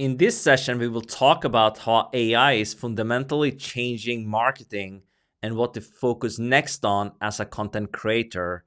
In this session, we will talk about how AI is fundamentally changing marketing and what to focus next on as a content creator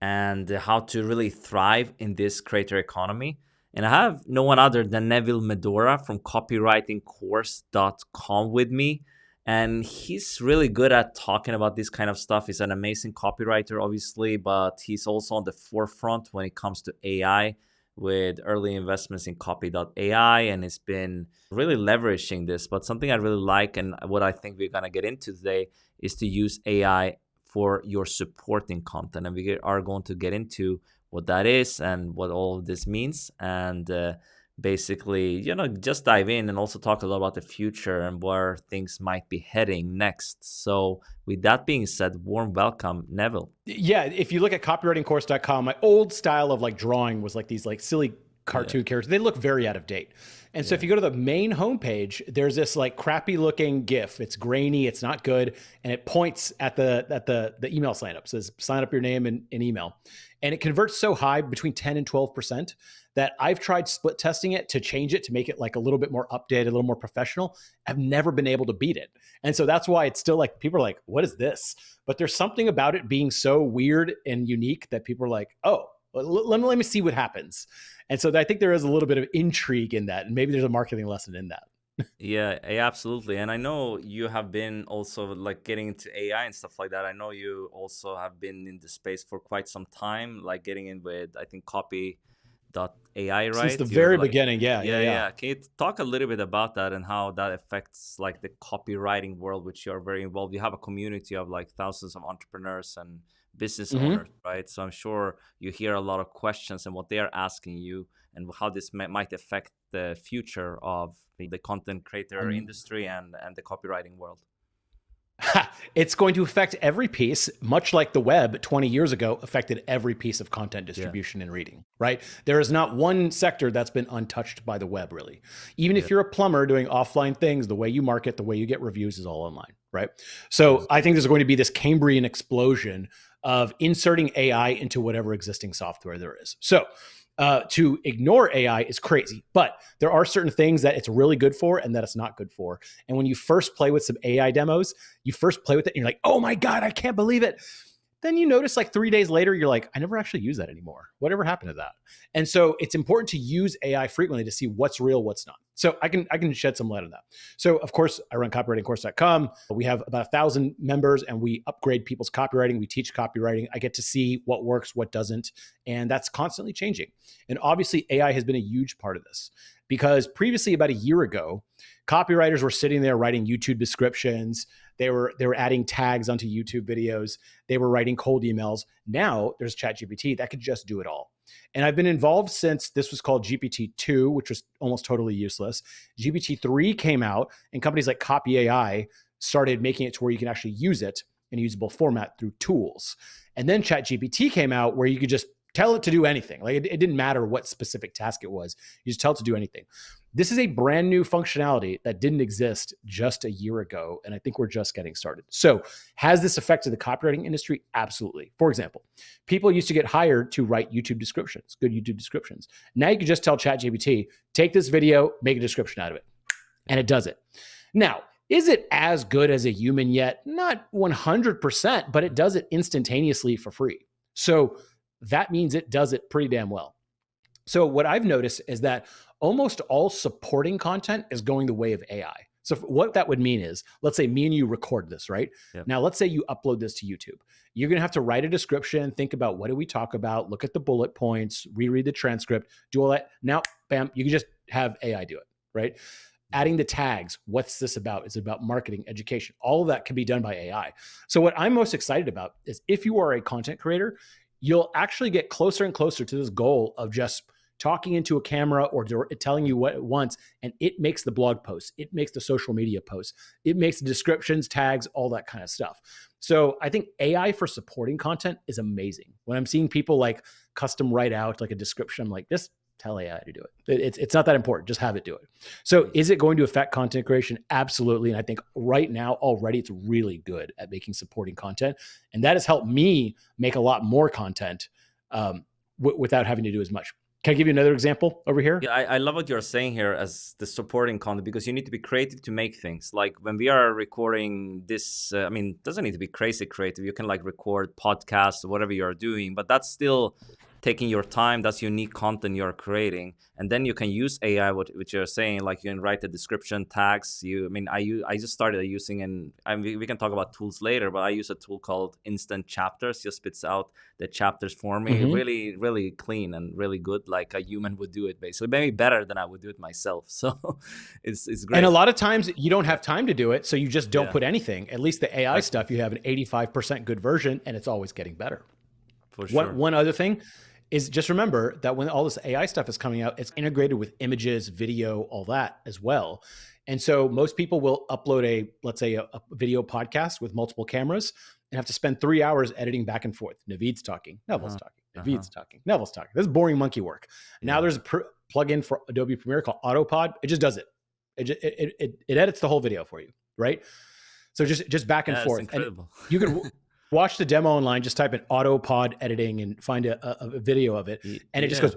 and how to really thrive in this creator economy. And I have no one other than Neville Medhora from copywritingcourse.com with me. And he's really good at talking about this kind of stuff. He's an amazing copywriter, obviously, but he's also on the forefront when it comes to AI with early investments in copy.ai, and it's been really leveraging this. But something I really like and what I think we're going to get into today is to use AI for your supporting content. And we are going to get into what that is and what all of this means. And basically, just dive in and also talk a lot about the future and where things might be heading next. So with that being said, warm welcome, Neville. Yeah, if you look at copywritingcourse.com, my old style of drawing was these silly cartoon characters. They look very out of date. And so if you go to the main homepage, there's this crappy looking GIF. It's grainy, it's not good, and it points at the email sign up. It says sign up your name and email. And it converts so high, between 10 and 12%, that I've tried split testing it to change it to make it a little bit more updated, a little more professional. I've never been able to beat it. And so that's why it's still people are like, what is this? But there's something about it being so weird and unique that people are like, oh, let me see what happens. And so I think there is a little bit of intrigue in that. And maybe there's a marketing lesson in that. Yeah, absolutely. And I know you have been also getting into AI and stuff like that. I know you also have been in the space for quite some time, getting in with, I think, copy.ai, right? Since the very beginning. Yeah. Can you talk a little bit about that and how that affects the copywriting world, which you're very involved? You have a community of thousands of entrepreneurs and business owners, right? So I'm sure you hear a lot of questions and what they are asking you and how this might affect the future of the content creator industry and the copywriting world. It's going to affect every piece, much like the web 20 years ago affected every piece of content distribution and reading, right? There is not one sector that's been untouched by the web, really. Even if you're a plumber doing offline things, the way you market, the way you get reviews is all online, right? So I think there's going to be this Cambrian explosion of inserting AI into whatever existing software there is. So to ignore AI is crazy, but there are certain things that it's really good for and that it's not good for. And when you first play with some AI demos, you first play with it and you're like, oh my God, I can't believe it. Then you notice 3 days later, you're like, I never actually use that anymore. Whatever happened to that? And so it's important to use AI frequently to see what's real, what's not. So I can shed some light on that. So of course, I run copywritingcourse.com. We have about 1,000 members and we upgrade people's copywriting. We teach copywriting. I get to see what works, what doesn't. And that's constantly changing. And obviously AI has been a huge part of this because previously, about a year ago, copywriters were sitting there writing YouTube descriptions. They were adding tags onto YouTube videos. They were writing cold emails. Now there's ChatGPT that could just do it all. And I've been involved since this was called GPT-2, which was almost totally useless. GPT-3 came out and companies like Copy AI started making it to where you can actually use it in a usable format through tools. And then ChatGPT came out where you could just tell it to do anything. It didn't matter what specific task it was. You just tell it to do anything. This is a brand new functionality that didn't exist just a year ago. And I think we're just getting started. So has this affected the copywriting industry? Absolutely. For example, people used to get hired to write YouTube descriptions, good YouTube descriptions. Now you can just tell ChatGPT, take this video, make a description out of it. And it does it. Now, is it as good as a human yet? Not 100%, but it does it instantaneously for free. So that means it does it pretty damn well. So what I've noticed is that almost all supporting content is going the way of AI. So what that would mean is, let's say me and you record this, right? Yep. Now, let's say you upload this to YouTube. You're going to have to write a description, think about what do we talk about, look at the bullet points, reread the transcript, do all that. Now, bam, you can just have AI do it, right? Adding the tags, what's this about? Is it about marketing, education? All of that can be done by AI. So what I'm most excited about is if you are a content creator, you'll actually get closer and closer to this goal of just talking into a camera or telling you what it wants, and it makes the blog posts, it makes the social media posts, it makes the descriptions, tags, all that kind of stuff. So I think AI for supporting content is amazing. When I'm seeing people custom write out a description, I'm like, just tell AI to do it. It's not that important. Just have it do it. So is it going to affect content creation? Absolutely. And I think right now already it's really good at making supporting content. And that has helped me make a lot more content without having to do as much. Can I give you another example over here? Yeah, I love what you're saying here as the supporting content, because you need to be creative to make things. Like when we are recording this, I mean, it doesn't need to be crazy creative. You can like record podcasts or whatever you're doing, but that's still taking your time. That's unique content you're creating. And then you can use AI, which you're saying, like you can write the description tags. I just started using, and we can talk about tools later, but I use a tool called Instant Chapters, just spits out the chapters for me. Really, really clean and really good, like a human would do it, basically. Maybe better than I would do it myself. So it's great. And a lot of times you don't have time to do it, so you just don't put anything. At least the AI stuff, you have an 85% good version, and it's always getting better. For sure. One other thing is just remember that when all this AI stuff is coming out, it's integrated with images, video, all that as well. And so most people will upload let's say a video podcast with multiple cameras and have to spend 3 hours editing back and forth. Navid's talking, Neville's talking, Navid's talking, Neville's talking. This is boring monkey work. Now there's a plugin for Adobe Premiere called Autopod. It just does it. It edits the whole video for you, right? So just back and forth. Incredible. And you can watch the demo online, just type in Autopod editing and find a video of it. And it just goes,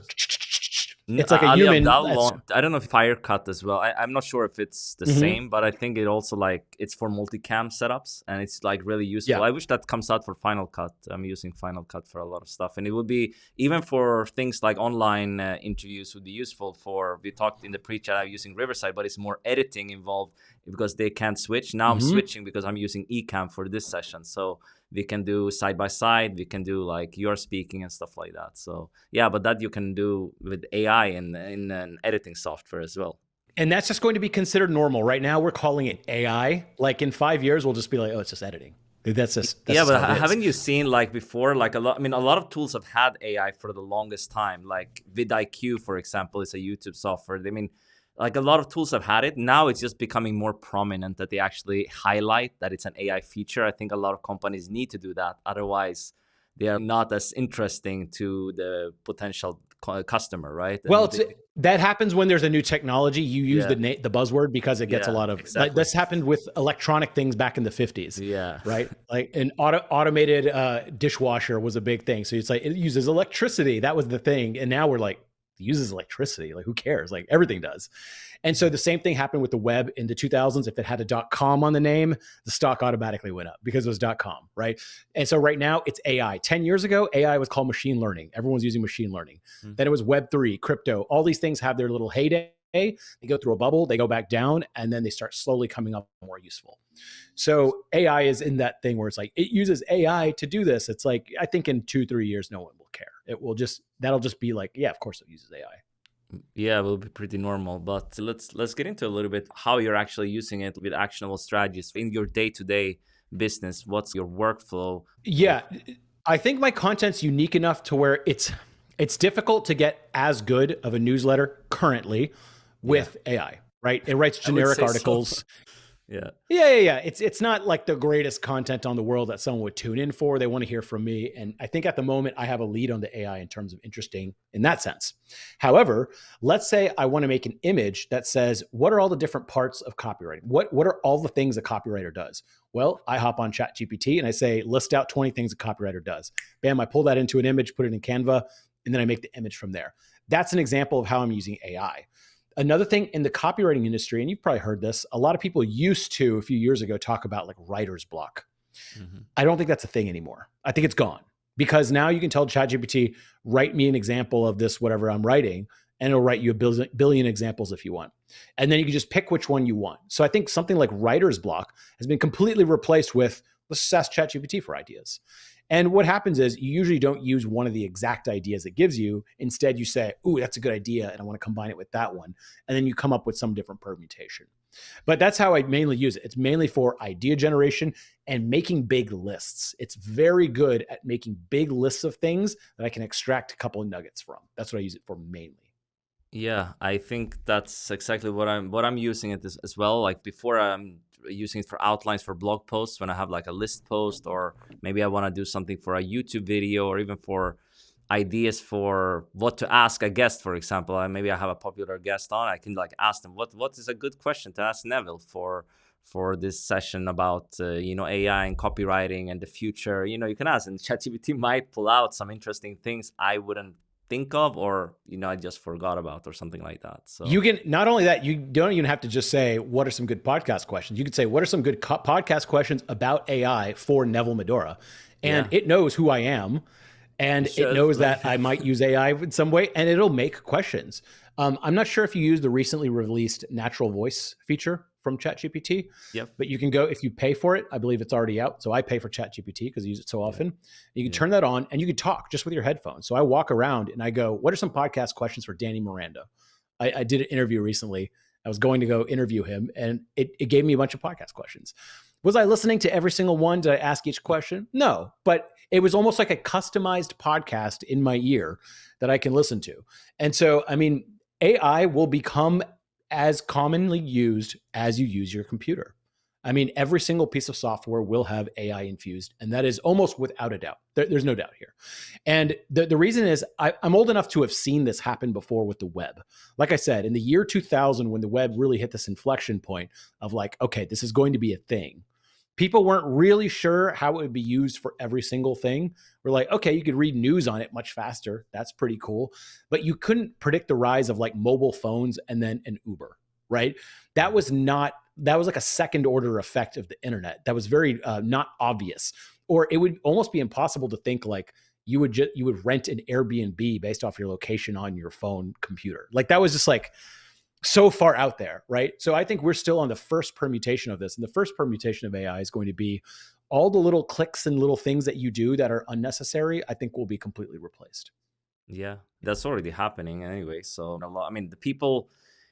it's like a human. I don't know if Fire Cut as well. I'm not sure if it's the same, but I think it also it's for multicam setups, and it's like really useful. Yeah. I wish that comes out for Final Cut. I'm using Final Cut for a lot of stuff, and it would be, even for things like online interviews, would be useful for, we talked in the pre-chat, I'm using Riverside, but it's more editing involved because they can't switch. Now I'm switching because I'm using Ecamm for this session. So we can do side by side. We can do like you're speaking and stuff like that. So yeah, but that you can do with AI in an editing software as well. And that's just going to be considered normal. Right now, we're calling it AI. Like in 5 years, we'll just be like, oh, it's just editing. That's yeah, but haven't you seen like before, like a lot of tools have had AI for the longest time. Like vidIQ, for example, is a YouTube software. I mean, like a lot of tools have had it. Now it's just becoming more prominent that they actually highlight that it's an AI feature. I think a lot of companies need to do that. Otherwise, they are not as interesting to the potential customer, right? Well, that happens when there's a new technology. You use the buzzword because it gets a lot of, like this happened with electronic things back in the 50s. Yeah. Right. Like an automated dishwasher was a big thing. So it's like, it uses electricity. That was the thing. And now we're like, it uses electricity. Like who cares? Like everything does. And so the same thing happened with the web in the 2000s. If it had a .com on the name, the stock automatically went up because it was .com, right? And so right now it's AI. 10 years ago, AI was called machine learning. Everyone's using machine learning. Then it was Web3, crypto. All these things have their little heyday. They go through a bubble, they go back down, and then they start slowly coming up more useful. So AI is in that thing where it's like, it uses AI to do this. It's like, I think in 2-3 years, no one will care. That'll just be like, yeah, of course it uses AI. Yeah, it will be pretty normal. But let's get into a little bit how you're actually using it with actionable strategies in your day-to-day business. What's your workflow? Yeah, I think my content's unique enough to where it's difficult to get as good of a newsletter currently with AI, right? It writes generic articles. So. Yeah. It's not like the greatest content on the world that someone would tune in for. They want to hear from me. And I think at the moment I have a lead on the AI in terms of interesting in that sense. However, let's say I want to make an image that says, what are all the different parts of copywriting? What are all the things a copywriter does? Well, I hop on ChatGPT and I say, list out 20 things a copywriter does. Bam, I pull that into an image, put it in Canva, and then I make the image from there. That's an example of how I'm using AI. Another thing in the copywriting industry, and you've probably heard this, a lot of people used to, a few years ago, talk about like writer's block. I don't think that's a thing anymore. I think it's gone because now you can tell ChatGPT, write me an example of this, whatever I'm writing, and it'll write you a billion examples if you want. And then you can just pick which one you want. So I think something like writer's block has been completely replaced with, let's just ask ChatGPT for ideas. And what happens is you usually don't use one of the exact ideas it gives you. Instead, you say, ooh, that's a good idea, and I want to combine it with that one. And then you come up with some different permutation. But that's how I mainly use it. It's mainly for idea generation and making big lists. It's very good at making big lists of things that I can extract a couple of nuggets from. That's what I use it for mainly. Yeah, I think that's exactly what I'm using it as well. Like before, I'm using it for outlines for blog posts when I have like a list post, or maybe I want to do something for a YouTube video, or even for ideas for what to ask a guest, for example. Maybe I have a popular guest on. I can like ask them what is a good question to ask Neville for this session about AI and copywriting and the future. You can ask, and ChatGPT might pull out some interesting things I wouldn't think of, or I just forgot about, or something like that. You So can, not only that, you don't even have to just say, what are some good podcast questions? You could say, what are some good podcast questions about AI for Neville Medhora? And yeah, it knows who I am, you and it should knows that I might use AI in some way, and it'll make questions. I'm not sure if you use the recently released natural voice feature from ChatGPT, Yep. but you can go, if you pay for it, I believe it's already out. So I pay for ChatGPT because I use it so Yeah. often. You can Yeah. turn that on and you can talk just with your headphones. So I walk around and I go, what are some podcast questions for Danny Miranda? I did an interview recently. I was going to go interview him, and it gave me a bunch of podcast questions. Was I listening to every single one? Did I ask each question? No, but it was almost like a customized podcast in my ear that I can listen to. And so, I mean, AI will become as commonly used as you use your computer. I mean, every single piece of software will have AI infused, and that is almost without a doubt. There's no doubt here. And the reason is I'm old enough to have seen this happen before with the web. Like I said, in the year 2000, when the web really hit this inflection point of like, okay, this is going to be a thing, people weren't really sure how it would be used for every single thing. We're like, okay, you could read news on it much faster. That's pretty cool. But you couldn't predict the rise of like mobile phones and then an Uber, right? That was like a second order effect of the internet. That was very not obvious. Or it would almost be impossible to think like you would rent an Airbnb based off your location on your phone computer. Like that was just like so far out there, right? So I think we're still on the first permutation of this. And the first permutation of AI is going to be all the little clicks and little things that you do that are unnecessary, I think will be completely replaced. Yeah, that's already happening anyway. So I mean,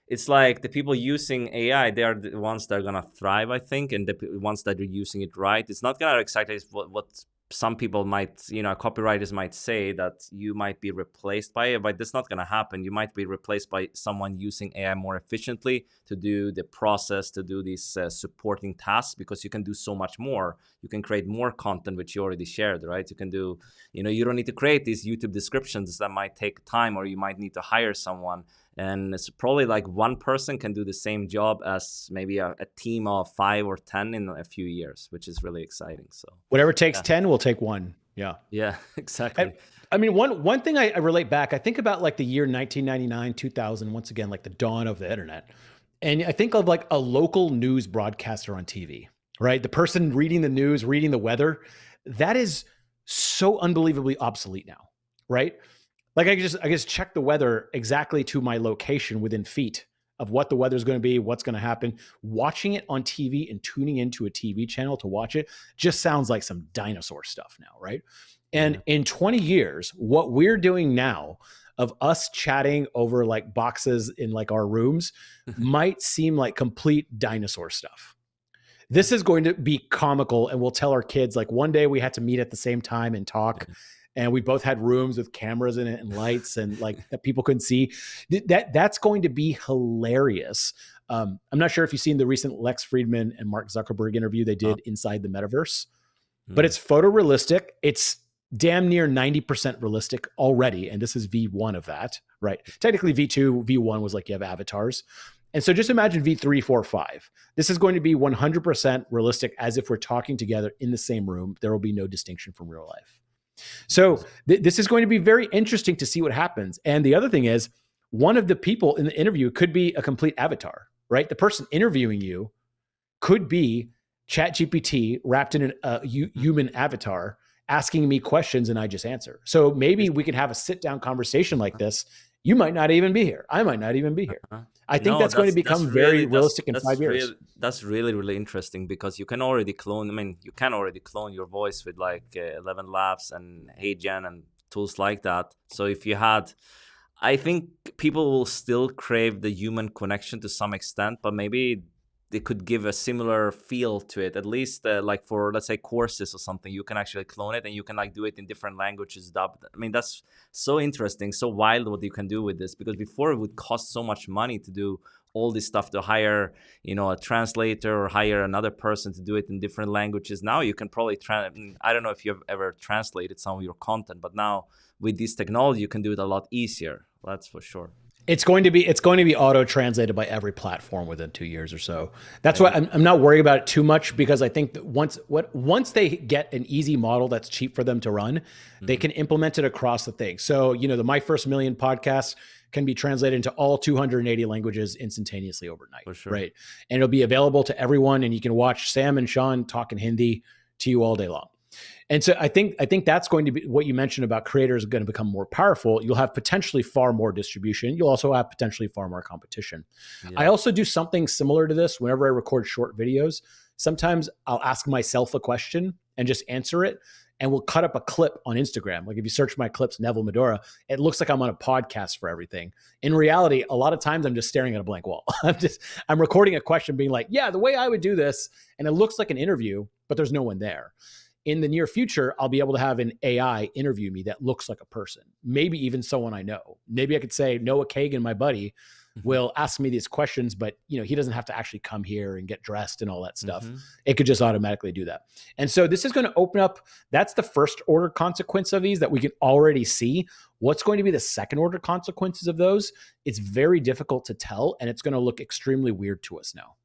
it's like the people using AI, they are the ones that are gonna thrive, I think, and the ones that are using it right. It's not gonna exactly what some people might, copywriters might say, that you might be replaced by it, but that's not gonna happen. You might be replaced by someone using AI more efficiently to do the process, to do these supporting tasks, because you can do so much more. You can create more content, which you already shared, right? You can do, you don't need to create these YouTube descriptions that might take time, or you might need to hire someone. And it's probably like one person can do the same job as maybe a team of 5 or 10 in a few years, which is really exciting. So Whatever takes yeah, 10 will take one. Yeah. yeah, And exactly. I mean, one thing I relate back, I think about like the year 1999, 2000, once again, like the dawn of the internet. And I think of like a local news broadcaster on TV, right? The person reading the news, reading the weather, that is so unbelievably obsolete now, right? Like I just check the weather exactly to my location within feet of what the weather's going to be, what's going to happen. Watching it on TV and tuning into a TV channel to watch it just sounds like some dinosaur stuff now, right? And Yeah. in 20 years, what we're doing now of us chatting over like boxes in like our rooms might seem like complete dinosaur stuff. Yeah. This is going to be comical, and we'll tell our kids like one day we had to meet at the same time and talk, Yeah. and we both had rooms with cameras in it and lights and like that people couldn't see. That's going to be hilarious. I'm not sure if you've seen the recent Lex Friedman and Mark Zuckerberg interview they Uh, did inside the metaverse, but mm, it's photorealistic. It's damn near 90% realistic already. And this is V1 of that, right? Technically V2, V1 was like you have avatars. And so just imagine V3, 4, 5. This is going to be 100% realistic, as if we're talking together in the same room. There will be no distinction from real life. So this is going to be very interesting to see what happens. And the other thing is, one of the people in the interview could be a complete avatar, right? The person interviewing you could be ChatGPT wrapped in a human avatar asking me questions and I just answer. So maybe this- we could have a sit down conversation like this. You might not even be here. I might not even be here. uh, I think no, that's going to that's become very really realistic in 5 years. that's really really interesting, because you can already clone. I mean, you can already clone your voice with like 11 Labs and HeyGen and tools like that. So if you had, I think people will still crave the human connection to some extent, but maybe they could give a similar feel to it, at least like for, let's say, courses or something. You can actually clone it and you can like do it in different languages dubbed. I mean, that's so interesting, so wild what you can do with this, because before it would cost so much money to do all this stuff, to hire a translator or hire another person to do it in different languages. Now you can probably I don't know if you've ever translated some of your content, but now with this technology you can do it a lot easier. That's for sure. It's going to be auto translated by every platform within 2 years or so. That's why I'm not worried about it too much, because I think that once they get an easy model that's cheap for them to run, they can implement it across the thing. So, the My First Million podcast can be translated into all 280 languages instantaneously overnight, For sure. right? And it'll be available to everyone, and you can watch Sam and Sean talk in Hindi to you all day long. And so I think that's going to be what you mentioned about creators are going to become more powerful. You'll have potentially far more distribution. You'll also have potentially far more competition. Yeah. I also do something similar to this whenever I record short videos. Sometimes I'll ask myself a question and just answer it, and we'll cut up a clip on Instagram. Like if you search my clips, Neville Medhora, it looks like I'm on a podcast for everything. In reality, a lot of times I'm just staring at a blank wall. I'm recording a question being like, yeah, the way I would do this. And it looks like an interview, but there's no one there. In the near future, I'll be able to have an AI interview me that looks like a person, maybe even someone I know. Maybe I could say Noah Kagan, my buddy, will ask me these questions, but he doesn't have to actually come here and get dressed and all that stuff. It could just automatically do that. And so this is going to open up, that's the first order consequence of these that we can already see. What's going to be the second order consequences of those? It's very difficult to tell, and it's going to look extremely weird to us now.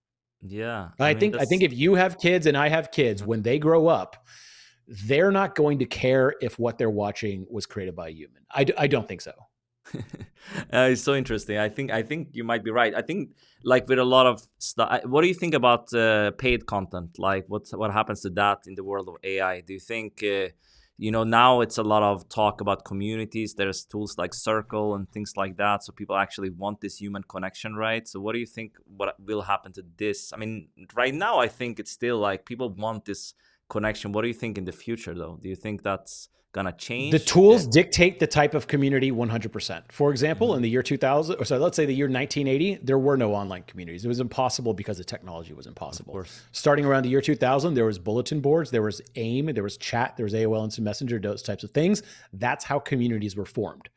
Yeah. I think if you have kids and I have kids, when they grow up, they're not going to care if what they're watching was created by a human. I don't think so. It's so interesting. I think you might be right. I think like with a lot of stuff, what do you think about paid content? Like what happens to that in the world of AI? Do you think now it's a lot of talk about communities. There's tools like Circle and things like that, so people actually want this human connection, right? So what do you think what will happen to this? I mean, right now I think it's still like people want this connection. What do you think in the future, though? Do you think that's gonna change? The tools dictate the type of community 100%. For example, in the year 2000, or so let's say the year 1980, there were no online communities. It was impossible because the technology was impossible. Of course. Starting around the year 2000, there was bulletin boards, there was AIM, there was chat, there was AOL Instant Messenger, those types of things. That's how communities were formed.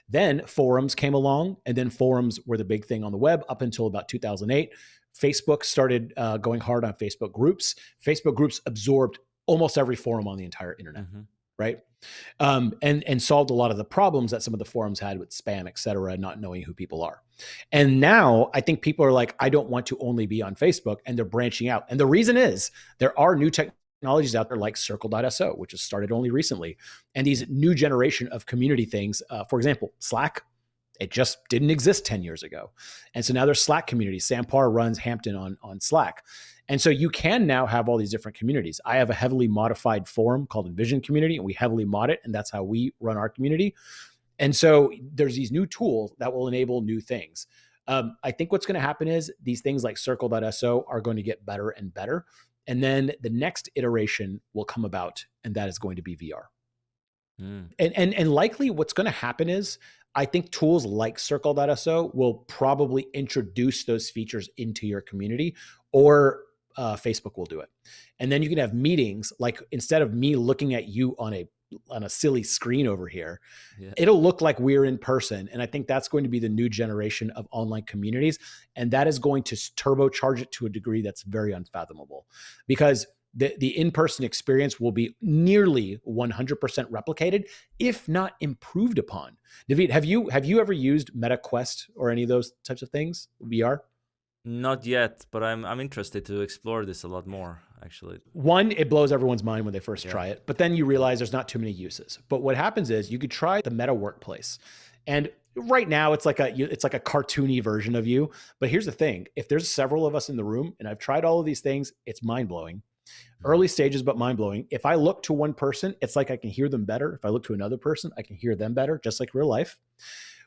Then forums came along, and then forums were the big thing on the web up until about 2008. Facebook started going hard on Facebook groups. Facebook groups absorbed almost every forum on the entire internet, right? And solved a lot of the problems that some of the forums had with spam, et cetera, not knowing who people are. And now I think people are like, I don't want to only be on Facebook, and they're branching out. And the reason is there are new technologies out there like Circle.so, which has started only recently. And these new generation of community things, for example, Slack, it just didn't exist 10 years ago. And so now there's Slack communities. Sam Parr runs Hampton on Slack. And so you can now have all these different communities. I have a heavily modified forum called Envision Community, and we heavily mod it, and that's how we run our community. And so there's these new tools that will enable new things. I think what's going to happen is these things like Circle.so are going to get better and better. And then the next iteration will come about, and that is going to be VR. And likely what's going to happen is I think tools like Circle.so will probably introduce those features into your community, or Facebook will do it. And then you can have meetings, like instead of me looking at you on a silly screen over here, it'll look like we're in person. And I think that's going to be the new generation of online communities. And that is going to turbocharge it to a degree that's very unfathomable, because the in-person experience will be nearly 100% replicated, if not improved upon. Navid, have you ever used MetaQuest or any of those types of things, VR? Not yet, but I'm interested to explore this a lot more, actually. One, it blows everyone's mind when they first try it, but then you realize there's not too many uses. But what happens is you could try the Meta Workplace, and right now it's like a cartoony version of you. But here's the thing: if there's several of us in the room, and I've tried all of these things, it's mind blowing. Early stages, but mind blowing. If I look to one person, it's like I can hear them better. If I look to another person, I can hear them better, just like real life.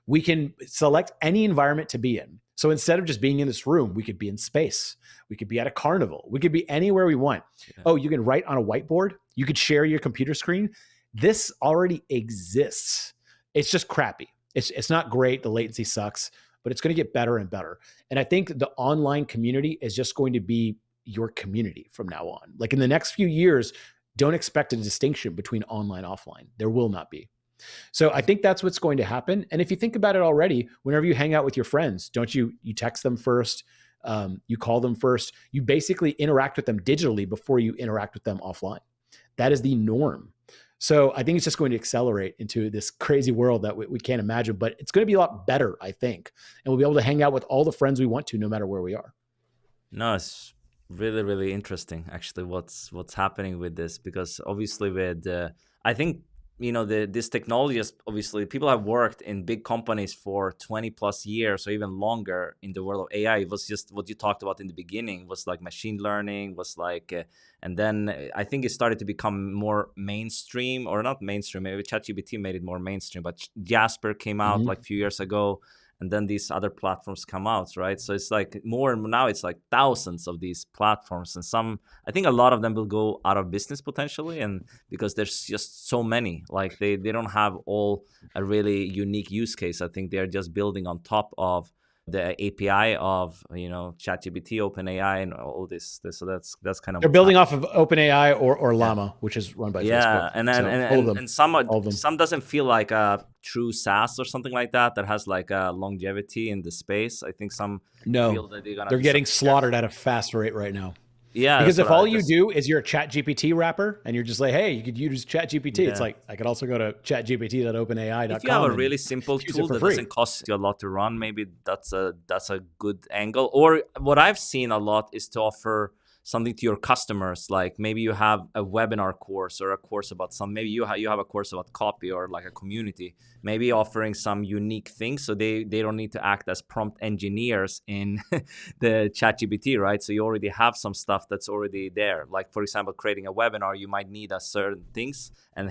We can select any environment to be in. So instead of just being in this room, we could be in space. We could be at a carnival. We could be anywhere we want. Oh, you can write on a whiteboard. You could share your computer screen. This already exists. It's just crappy. It's not great. The latency sucks, but it's going to get better and better. And I think the online community is just going to be your community from now on. Like in the next few years, don't expect a distinction between online and offline. There will not be. So I think that's what's going to happen. And if you think about it already, whenever you hang out with your friends, don't you text them first, you call them first, you basically interact with them digitally before you interact with them offline. That is the norm. So I think it's just going to accelerate into this crazy world that we can't imagine, but it's going to be a lot better, I think. And we'll be able to hang out with all the friends we want to, no matter where we are. No, it's really, really interesting actually what's happening with this, because obviously with I think this technology is obviously, people have worked in big companies for 20 plus years or even longer in the world of AI. It was just what you talked about in the beginning, was like machine learning, was like and then I think it started to become more mainstream, or not mainstream, maybe ChatGPT made it more mainstream, but Jasper came out like a few years ago, and then these other platforms come out, right? So it's like more and more now, it's like thousands of these platforms, and some, I think a lot of them will go out of business potentially, and because there's just so many, like they don't have all a really unique use case. I think they're just building on top of the API of ChatGPT, OpenAI, and all this. So that's kind of They're what's building happening. off of OpenAI or Yeah. Llama, which is run by Yeah, Facebook. and So all of them, and some all of them. some doesn't feel like a true SaaS or something like that has like a longevity in the space. I think some No, feel that they're gonna they're getting disappear. slaughtered at a fast rate right now. Yeah, Because that's what if I all you just. do is you're a ChatGPT wrapper and you're just like, hey, you could use ChatGPT. It's Yeah. like, I could also go to If you have chatgpt.openai.com a and really simple use it tool for that free. doesn't cost you a lot to run, maybe that's a good angle. Or what I've seen a lot is to offer something to your customers. Like maybe you have a webinar course or a course about some. Maybe you have a course about copy or like a community. Maybe offering some unique things, so they don't need to act as prompt engineers in the ChatGPT, right? So you already have some stuff that's already there. Like for example, creating a webinar, you might need a certain things. And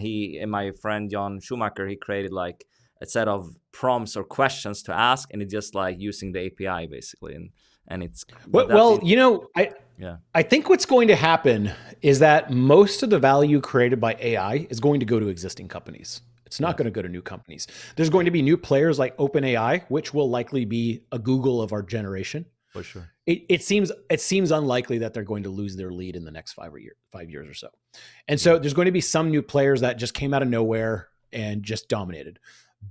my friend John Schumacher, he created like a set of prompts or questions to ask, and it's just like using the API basically, and it's but that's Well, in. Yeah, I think what's going to happen is that most of the value created by AI is going to go to existing companies. It's not yeah, going to go to new companies. There's going to be new players like OpenAI, which will likely be a Google of our generation. for sure. It seems unlikely that they're going to lose their lead in the next 5 years or so. And Yeah, so there's going to be some new players that just came out of nowhere and just dominated.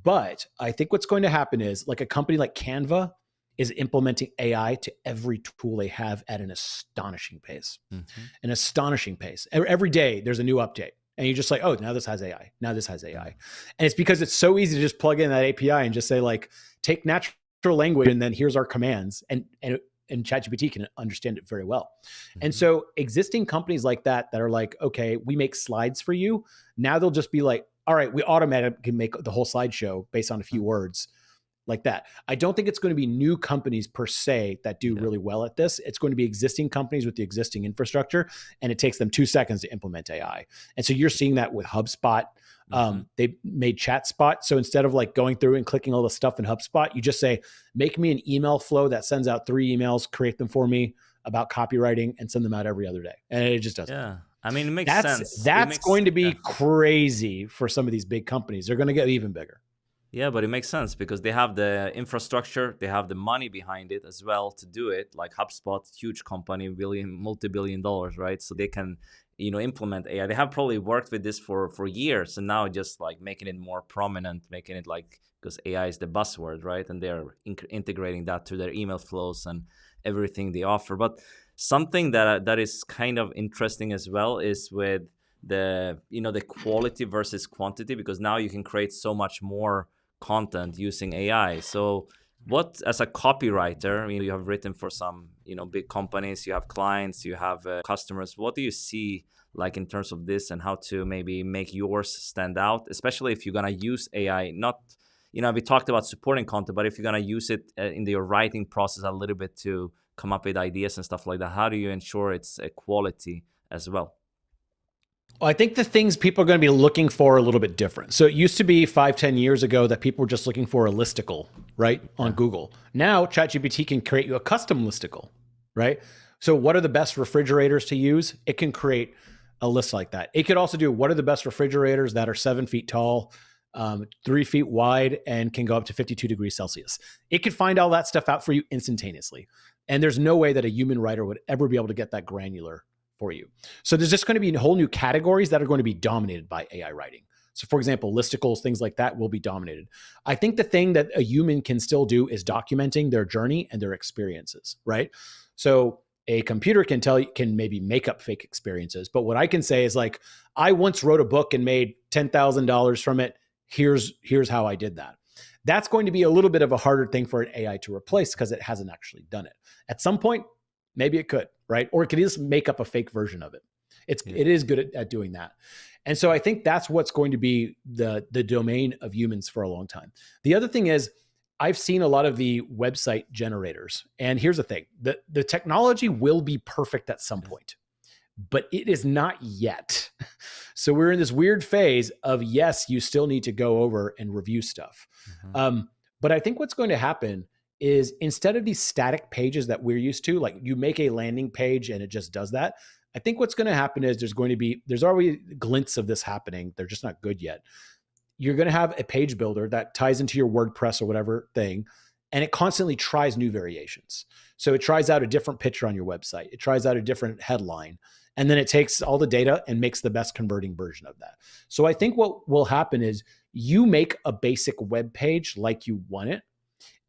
But I think what's going to happen is, like, a company like Canva is implementing AI to every tool they have at an astonishing pace. hmm, An astonishing pace. Every day there's a new update. And you're just like, oh, now this has AI. Now this has AI. yeah, And it's because it's so easy to just plug in that API and just say, like, take natural language and then here's our commands. And ChatGPT can understand it very well. And hmm, so existing companies like that are like, okay, we make slides for you. Now they'll just be like, all right, we automatically make the whole slideshow based on a few words like that. I don't think it's going to be new companies per se that do yeah, really well at this. It's going to be existing companies with the existing infrastructure, and it takes them 2 seconds to implement AI. And so you're seeing that with HubSpot. hmm, They made ChatSpot. So instead of like going through and clicking all the stuff in HubSpot, you just say, make me an email flow that sends out 3 emails, create them for me about copywriting, and send them out every other day. And it just does it. yeah. I mean, it makes That's sense. It that's makes going to be Yeah. crazy for some of these big companies. They're going to get even bigger. Yeah, but it makes sense because they have the infrastructure, they have the money behind it as well to do it. Like HubSpot, huge company, multi-billion dollars, right? So they can, implement AI. They have probably worked with this for years, and now just like making it more prominent, making it like, because AI is the buzzword, right? And they're integrating that to their email flows and everything they offer. But something that is kind of interesting as well is with the quality versus quantity, because now you can create so much more content using AI. So what, as a copywriter, you have written for some, big companies, you have clients, you have customers. What do you see like in terms of this, and how to maybe make yours stand out, especially if you're going to use AI? Not, we talked about supporting content, but if you're going to use it in your writing process a little bit to come up with ideas and stuff like that, how do you ensure it's a quality as well? Well, I think the things people are going to be looking for are a little bit different. So it used to be 5-10 years ago that people were just looking for a listicle, right, on Yeah. Google. Now ChatGPT can create you a custom listicle, right? So what are the best refrigerators to use? It can create a list like that. It could also do, what are the best refrigerators that are 7 feet tall, 3 feet wide, and can go up to 52 degrees Celsius. It could find all that stuff out for you instantaneously. And there's no way that a human writer would ever be able to get that granular for you. So there's just going to be whole new categories that are going to be dominated by AI writing. So for example, listicles, things like that will be dominated. I think the thing that a human can still do is documenting their journey and their experiences, right? So A computer can maybe make up fake experiences. But what I can say is like, I once wrote a book and made $10,000 from it. Here's how I did that. That's going to be a little bit of a harder thing for an AI to replace because it hasn't actually done it. At some point, maybe it could, right? Or it could just make up a fake version of it. It is good at doing that. And so I think that's what's going to be the domain of humans for a long time. The other thing is, I've seen a lot of the website generators. And here's the thing, the technology will be perfect at some point, but it is not yet. So we're in this weird phase of, yes, you still need to go over and review stuff. But I think what's going to happen is, instead of these static pages that we're used to, like you make a landing page and it just does that, I think what's going to happen is there's already glints of this happening. They're just not good yet. You're going to have a page builder that ties into your WordPress or whatever thing, and it constantly tries new variations. So it tries out a different picture on your website. It tries out a different headline, and then it takes all the data and makes the best converting version of that. So I think what will happen is, you make a basic web page like you want it,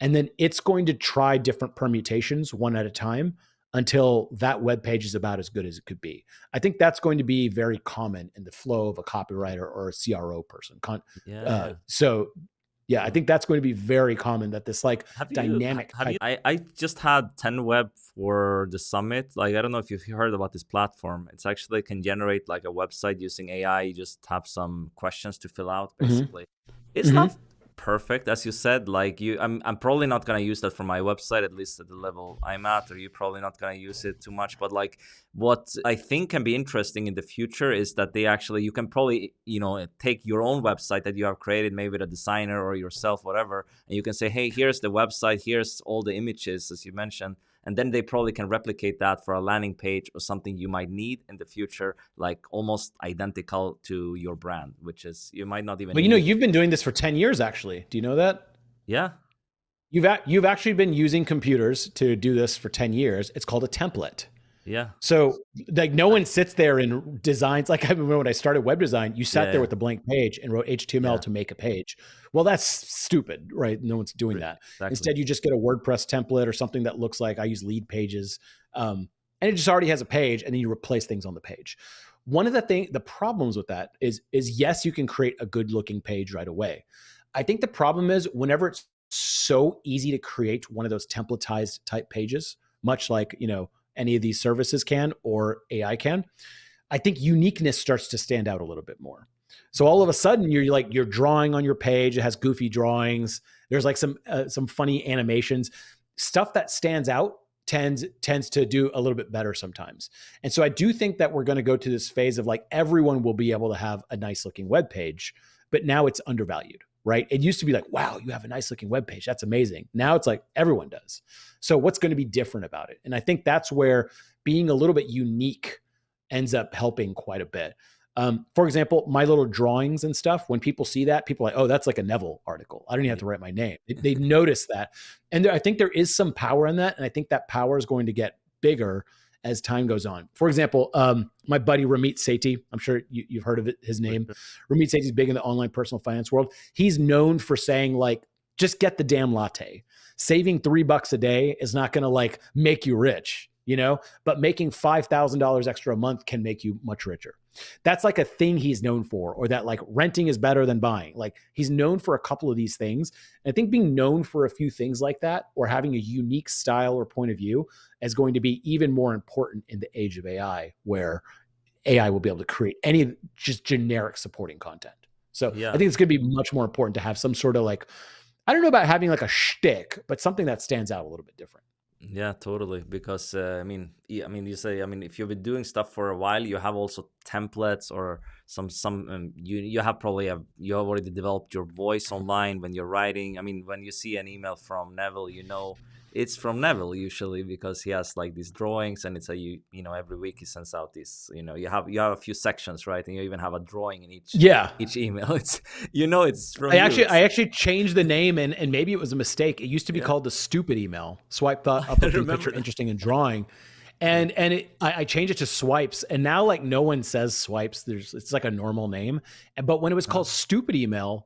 and then it's going to try different permutations one at a time until that web page is about as good as it could be. I think that's going to be very common in the flow of a copywriter or a CRO person. So I think that's going to be very common, that this like dynamic. I just had 10 Web for the summit. Like, I don't know if you've heard about this platform. It's actually can generate like a website using AI. You just have some questions to fill out, basically. It's not perfect, as you said. Like, I'm probably not gonna use that for my website, at least at the level I'm at, or you're probably not gonna use it too much. But like, what I think can be interesting in the future is that you can probably, take your own website that you have created, maybe the designer or yourself, whatever, and you can say, hey, here's the website, here's all the images, as you mentioned. And then they probably can replicate that for a landing page or something you might need in the future, like almost identical to your brand, which is, you might not even. But you've been doing this for 10 years, actually. Do you know that? Yeah. You've actually been using computers to do this for 10 years. It's called a template. Yeah. So like, no one sits there and designs. Like, I remember when I started web design, you sat there with a blank page and wrote HTML to make a page. Well, that's stupid, right? No one's doing that. Exactly. Instead, you just get a WordPress template or something that looks like, I use Lead Pages. And it just already has a page, and then you replace things on the page. One of the problems with that is yes, you can create a good looking page right away. I think the problem is, whenever it's so easy to create one of those templatized type pages, much like, any of these services can, or AI can, I think uniqueness starts to stand out a little bit more. So all of a sudden, you're drawing on your page. It has goofy drawings. There's like some funny animations. Stuff that stands out tends to do a little bit better sometimes. And so I do think that we're going to go to this phase of like, everyone will be able to have a nice looking web page, but now it's undervalued. Right? It used to be like, wow, you have a nice looking web page. That's amazing. Now it's like, everyone does. So what's going to be different about it? And I think that's where being a little bit unique ends up helping quite a bit. For example, my little drawings and stuff, when people see that, people are like, oh, that's like a Neville article. I don't even have to write my name. They notice that. And I think there is some power in that. And I think that power is going to get bigger as time goes on. For example, my buddy Ramit Sethi, I'm sure you've heard of his name. Ramit Sethi is big in the online personal finance world. He's known for saying like, just get the damn latte. Saving $3 a day is not going to like make you rich, but making $5,000 extra a month can make you much richer. That's like a thing he's known for, or that like renting is better than buying. Like, he's known for a couple of these things. And I think being known for a few things like that, or having a unique style or point of view, is going to be even more important in the age of AI, where AI will be able to create any just generic supporting content. So I think it's going to be much more important to have some sort of like, I don't know about having like a shtick, but something that stands out a little bit different. Yeah, totally. Because you say, if you've been doing stuff for a while, you have also templates or you have already developed your voice online when you're writing. When you see an email from Neville, it's from Neville usually, because he has like these drawings, and it's every week he sends out these, you have a few sections, right? And you even have a drawing in each email. It's it's from I actually changed the name, and maybe it was a mistake. It used to be called the stupid email. Swipe up a picture interesting and drawing. And I changed it to Swipes, and now like no one says Swipes. It's like a normal name. But when it was called stupid email,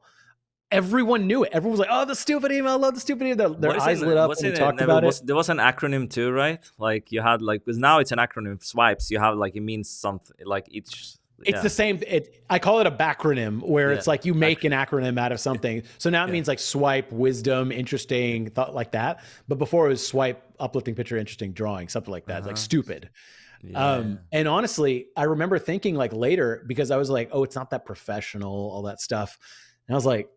everyone knew it. Everyone was like, "Oh, the stupid email! I love the stupid email." Their eyes lit up What's when we in it, talked Neville? about it. There was an acronym too, right? Like you had like, because now it's an acronym. Swipes. You have like, it means something like each. It's the same. I call it a backronym, where it's like you make an acronym out of something. So now it means like swipe, wisdom, interesting, thought like that. But before it was swipe, uplifting picture, interesting drawing, something like that. It's like stupid. And honestly, I remember thinking like later, because I was like, oh, it's not that professional, all that stuff. And I was like,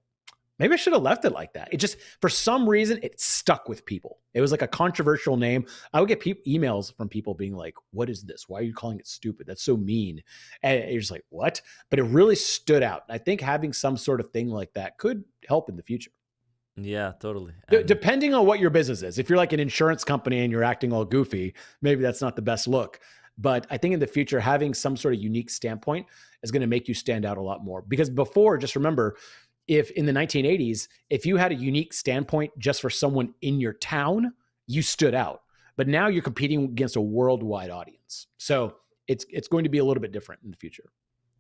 maybe I should have left it like that. It just, for some reason, it stuck with people. It was like a controversial name. I would get emails from people being like, what is this? Why are you calling it stupid? That's so mean. And you're just like, what? But it really stood out. I think having some sort of thing like that could help in the future. Yeah, totally. Depending on what your business is. If you're like an insurance company and you're acting all goofy, maybe that's not the best look. But I think in the future, having some sort of unique standpoint is going to make you stand out a lot more. Because before, just remember, if in the 1980s, if you had a unique standpoint just for someone in your town, you stood out. But now you're competing against a worldwide audience. So it's going to be a little bit different in the future.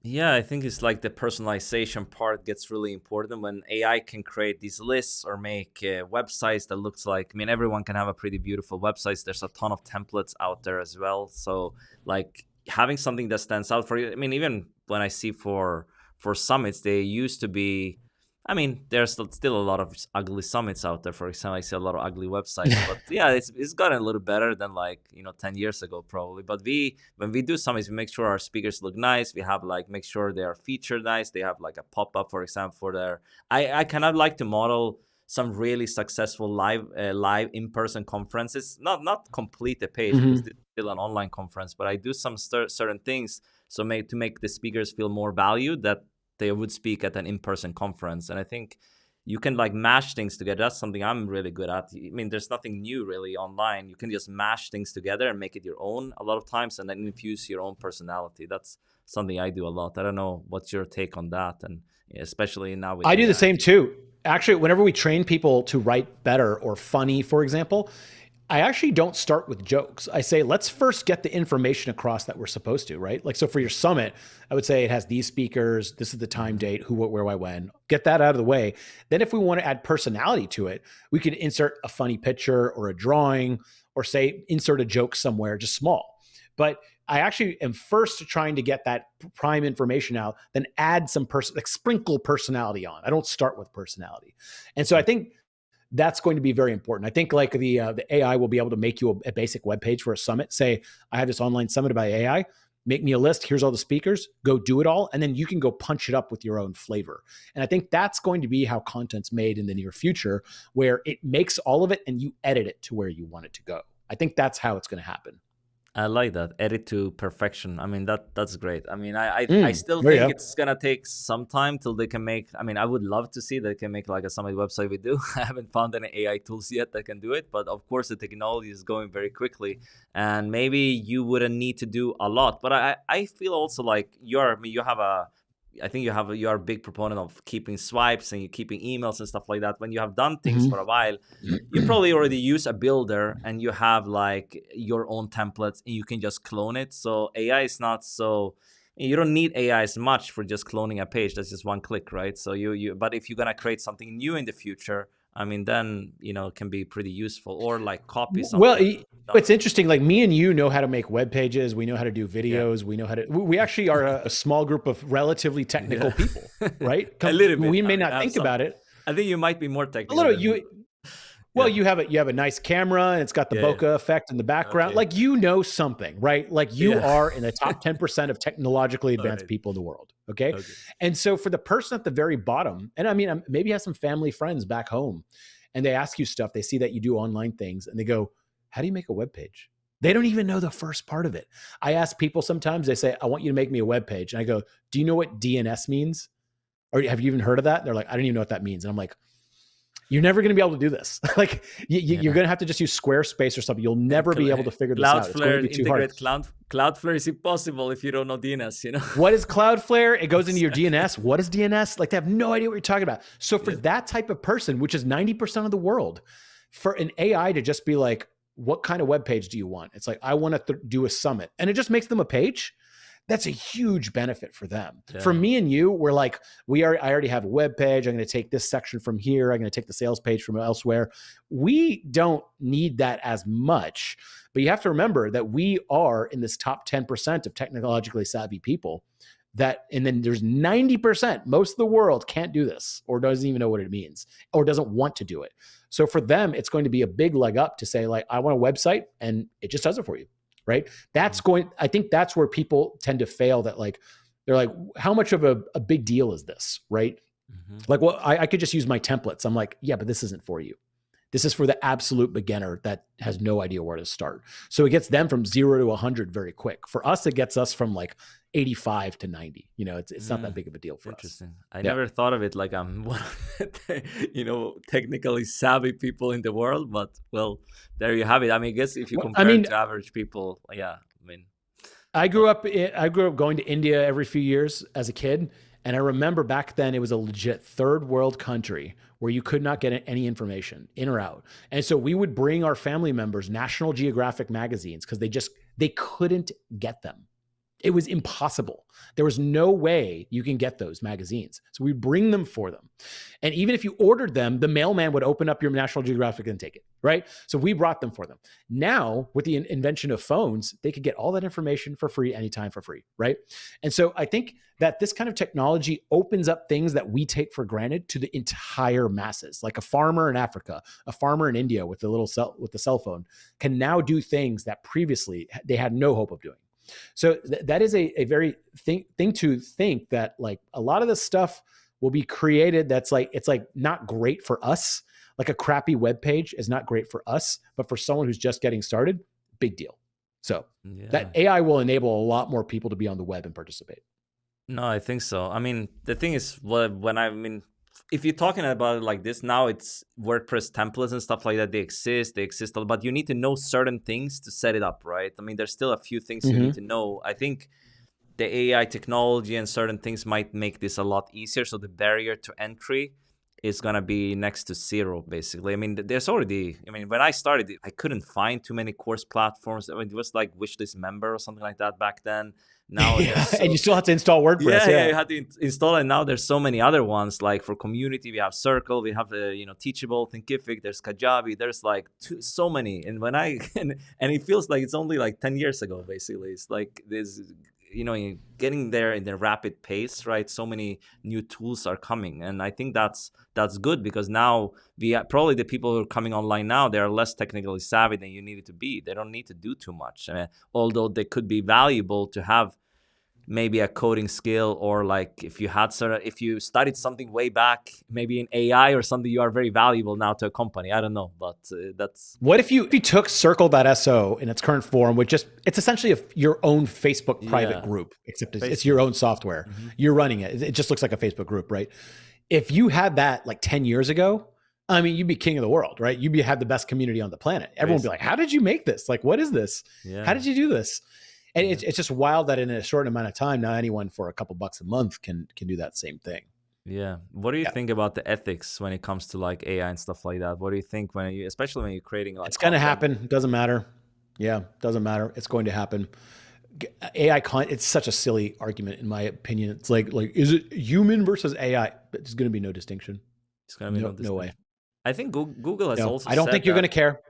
Yeah, I think it's like the personalization part gets really important when AI can create these lists or make websites that looks like, I mean, everyone can have a pretty beautiful websites. There's a ton of templates out there as well. So like having something that stands out for you. I mean, even when I see for summits, they used to be, I mean, there's still a lot of ugly summits out there. For example, I see a lot of ugly websites, but yeah, it's gotten a little better than like, 10 years ago probably. But when we do summits, we make sure our speakers look nice. We have like, make sure they are featured nice. They have like a pop-up, for example, for their, I kind of like to model some really successful live in-person conferences, not complete the page because it's still an online conference, but I do some certain things to make the speakers feel more valued that they would speak at an in-person conference. And I think you can like mash things together. That's something I'm really good at. I mean, there's nothing new really online. You can just mash things together and make it your own a lot of times and then infuse your own personality. That's something I do a lot. I don't know what's your take on that, and especially now with I do AI. the same too. Actually, whenever we train people to write better or funny, for example, I actually don't start with jokes. I say, let's first get the information across that we're supposed to, right? Like, so for your summit, I would say it has these speakers, this is the time, date, who, what, where, why, when. Get that out of the way. Then if we want to add personality to it, we could insert a funny picture or a drawing, or say, insert a joke somewhere, just small. But I actually am first trying to get that prime information out, then add some like sprinkle personality on. I don't start with personality. And so I think that's going to be very important. I think like the AI will be able to make you a basic web page for a summit. Say, I have this online summit by AI. Make me a list. Here's all the speakers. Go do it all. And then you can go punch it up with your own flavor. And I think that's going to be how content's made in the near future, where it makes all of it and you edit it to where you want it to go. I think that's how it's going to happen. I like that. Edit to perfection. I mean, that's great. I mean, I still think it's going to take some time till they can make, I mean, I would love to see they can make like a summit website we do. I haven't found any AI tools yet that can do it, but of course the technology is going very quickly and maybe you wouldn't need to do a lot. But I feel also like you are a big proponent of keeping swipes and you keeping emails and stuff like that. When you have done things for a while, you probably already use a builder and you have like your own templates and you can just clone it. So AI is not so, you don't need AI as much for just cloning a page. That's just one click, right? So but if you're going to create something new in the future, I mean, then, it can be pretty useful, or like copy something. Well, it's interesting. Like me and you know how to make web pages. We know how to do videos. Yeah. We know how to, we actually are a small group of relatively technical people, right? A little bit. We may not think about it. I think you might be more technical. A little, well, you have a nice camera and it's got the bokeh effect in the background. Okay. Like, something, right? Like you are in the top 10% of technologically advanced people in the world. Okay. And so for the person at the very bottom, and I mean, maybe you have some family friends back home and they ask you stuff, they see that you do online things and they go, how do you make a web page? They don't even know the first part of it. I ask people sometimes, they say, I want you to make me a web page. And I go, do you know what DNS means? Or have you even heard of that? And they're like, I don't even know what that means. And I'm like, you're never going to be able to do this. Like you're going to have to just use Squarespace or something. You'll never be able to figure this out. It's going to be too hard. Cloudflare is impossible if you don't know DNS, What is Cloudflare? It goes into your DNS. What is DNS? Like they have no idea what you're talking about. So for that type of person, which is 90% of the world, for an AI to just be like, what kind of web page do you want? It's like, I want to do a summit. And it just makes them a page. That's a huge benefit for them. Yeah. For me and you, we're like, I already have a web page. I'm going to take this section from here. I'm going to take the sales page from elsewhere. We don't need that as much, but you have to remember that we are in this top 10% of technologically savvy people and then there's 90%, most of the world can't do this or doesn't even know what it means or doesn't want to do it. So for them, it's going to be a big leg up to say like, I want a website and it just does it for you. Right. I think that's where people tend to fail, that like, they're like, how much of a big deal is this? Right. Mm-hmm. Like, well, I could just use my templates. I'm like, yeah, but this isn't for you. This is for the absolute beginner that has no idea where to start. So it gets them from 0 to 100 very quick. For us, it gets us from like 85 to 90. It's not that big of a deal for us. Interesting. I never thought of it like I'm one of the, technically savvy people in the world, but well, there you have it. I mean, I guess if you compare it to average people, yeah. I grew up going to India every few years as a kid. And I remember back then it was a legit third world country where you could not get any information in or out. And so we would bring our family members National Geographic magazines because they couldn't get them. It was impossible. There was no way you can get those magazines. So we bring them for them. And even if you ordered them, the mailman would open up your National Geographic and take it, right? So we brought them for them. Now, with the invention of phones, they could get all that information for free, anytime for free, right? And so I think that this kind of technology opens up things that we take for granted to the entire masses. Like a farmer in Africa, a farmer in India with the cell phone can now do things that previously they had no hope of doing. So that is a very thing to think that like a lot of this stuff will be created. That's like, it's like not great for us. Like a crappy web page is not great for us, but for someone who's just getting started, big deal. So that AI will enable a lot more people to be on the web and participate. No, I think so. I mean, the thing is, if you're talking about it like this, now it's WordPress templates and stuff like that. They exist, but you need to know certain things to set it up, right? I mean, there's still a few things you need to know. I think the AI technology and certain things might make this a lot easier. So the barrier to entry is going to be next to zero, basically. I mean, when I started, I couldn't find too many course platforms. I mean, it was like Wishlist Member or something like that back then. Now, and you still have to install WordPress. Yeah, you had to install it. Now there's so many other ones. Like for community, we have Circle, we have Teachable, Thinkific, there's Kajabi. There's like so many. And when and it feels like it's only like 10 years ago, basically. It's like there's getting there in the rapid pace, right? So many new tools are coming, and I think that's good, because now probably the people who are coming online now, they are less technically savvy than you needed to be. They don't need to do too much. I mean, although they could be valuable to have maybe a coding skill, or like if you studied something way back, maybe in AI or something, you are very valuable now to a company. I don't know, but that's... What if you took Circle.so in its current form, it's essentially your own Facebook private group, except it's your own software. Mm-hmm. You're running it. It just looks like a Facebook group, right? If you had that like 10 years ago, I mean, you'd be king of the world, right? You'd have the best community on the planet. Everyone would be like, how did you make this? Like, what is this? Yeah. How did you do this? And it's just wild that in a short amount of time, now anyone for a couple bucks a month can do that same thing. Yeah. What do you think about the ethics when it comes to like AI and stuff like that? What do you think especially when you're creating like... It's going to happen. It doesn't matter. Yeah, doesn't matter. It's going to happen. AI it's such a silly argument in my opinion. It's like is it human versus AI? There's going to be no distinction. It's going to be no distinction. No way. I think Google has also... I don't think you're going to care.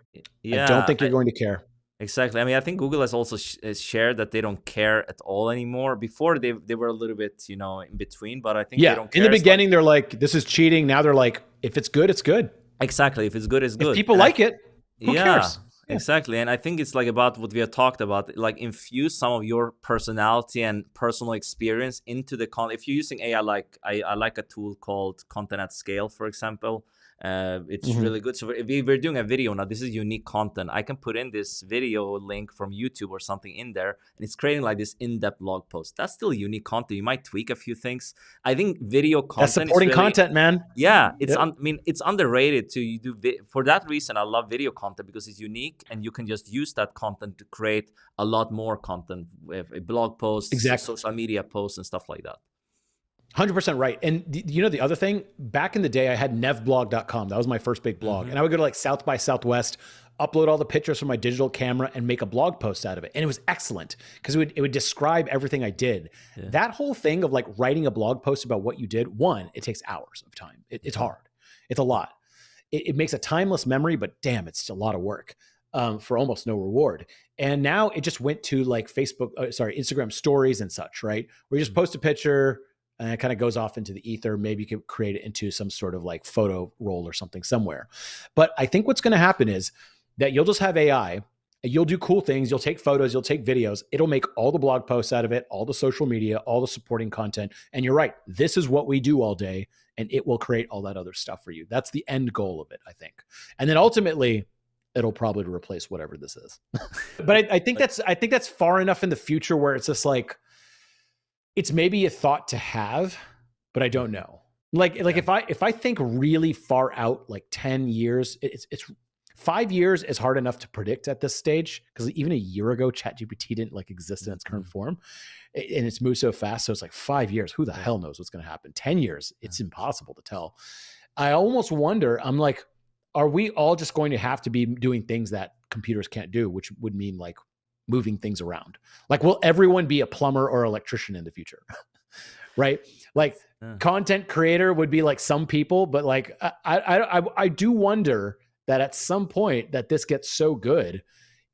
Yeah, I don't think you're going to care. Exactly. I mean, I think Google has also shared that they don't care at all anymore. Before they were a little bit, in between, but I think they don't care. In the beginning, they're like, this is cheating. Now they're like, if it's good, it's good. Exactly. If it's good, it's good. If people like it, who cares? Yeah. Exactly. And I think it's like about what we have talked about, like infuse some of your personality and personal experience into the content. If you're using AI, I like a tool called Content at Scale, for example. It's really good. So if we're doing a video now, this is unique content. I can put in this video link from YouTube or something in there, and it's creating like this in-depth blog post. That's still unique content. You might tweak a few things. I think video content. That's supporting content, man. Yeah, it's underrated to do. For that reason, I love video content, because it's unique, and you can just use that content to create a lot more content with a blog post, social media posts, and stuff like that. 100% right. And the other thing, back in the day, I had nevblog.com. That was my first big blog. And I would go to like South by Southwest. upload all the pictures from my digital camera and make a blog post out of it. And it was excellent because it would describe everything I did. Yeah. That whole thing of like writing a blog post about what you did, one, it takes hours of time. It's hard. It's a lot. It makes a timeless memory, but damn, it's a lot of work for almost no reward. And now it just went to like Instagram stories and such, right? Where you just post a picture and it kind of goes off into the ether. Maybe you could create it into some sort of like photo roll or something somewhere. But I think what's going to happen is that you'll just have AI, you'll do cool things, you'll take photos, you'll take videos, it'll make all the blog posts out of it, all the social media, all the supporting content. And you're right, this is what we do all day, and it will create all that other stuff for you. That's the end goal of it, I think. And then ultimately, it'll probably replace whatever this is. But I think that's far enough in the future where it's just like, it's maybe a thought to have, but I don't know. Like if I think really far out, like 10 years, it's 5 years is hard enough to predict at this stage, because even a year ago, ChatGPT didn't like exist in its current form, and it's moved so fast. So it's like 5 years. Who the hell knows what's going to happen? 10 years, it's impossible to tell. I almost wonder, I'm like, are we all just going to have to be doing things that computers can't do, which would mean like moving things around? Like, will everyone be a plumber or electrician in the future? Right? Like content creator would be like some people, but like, I do wonder that at some point that this gets so good,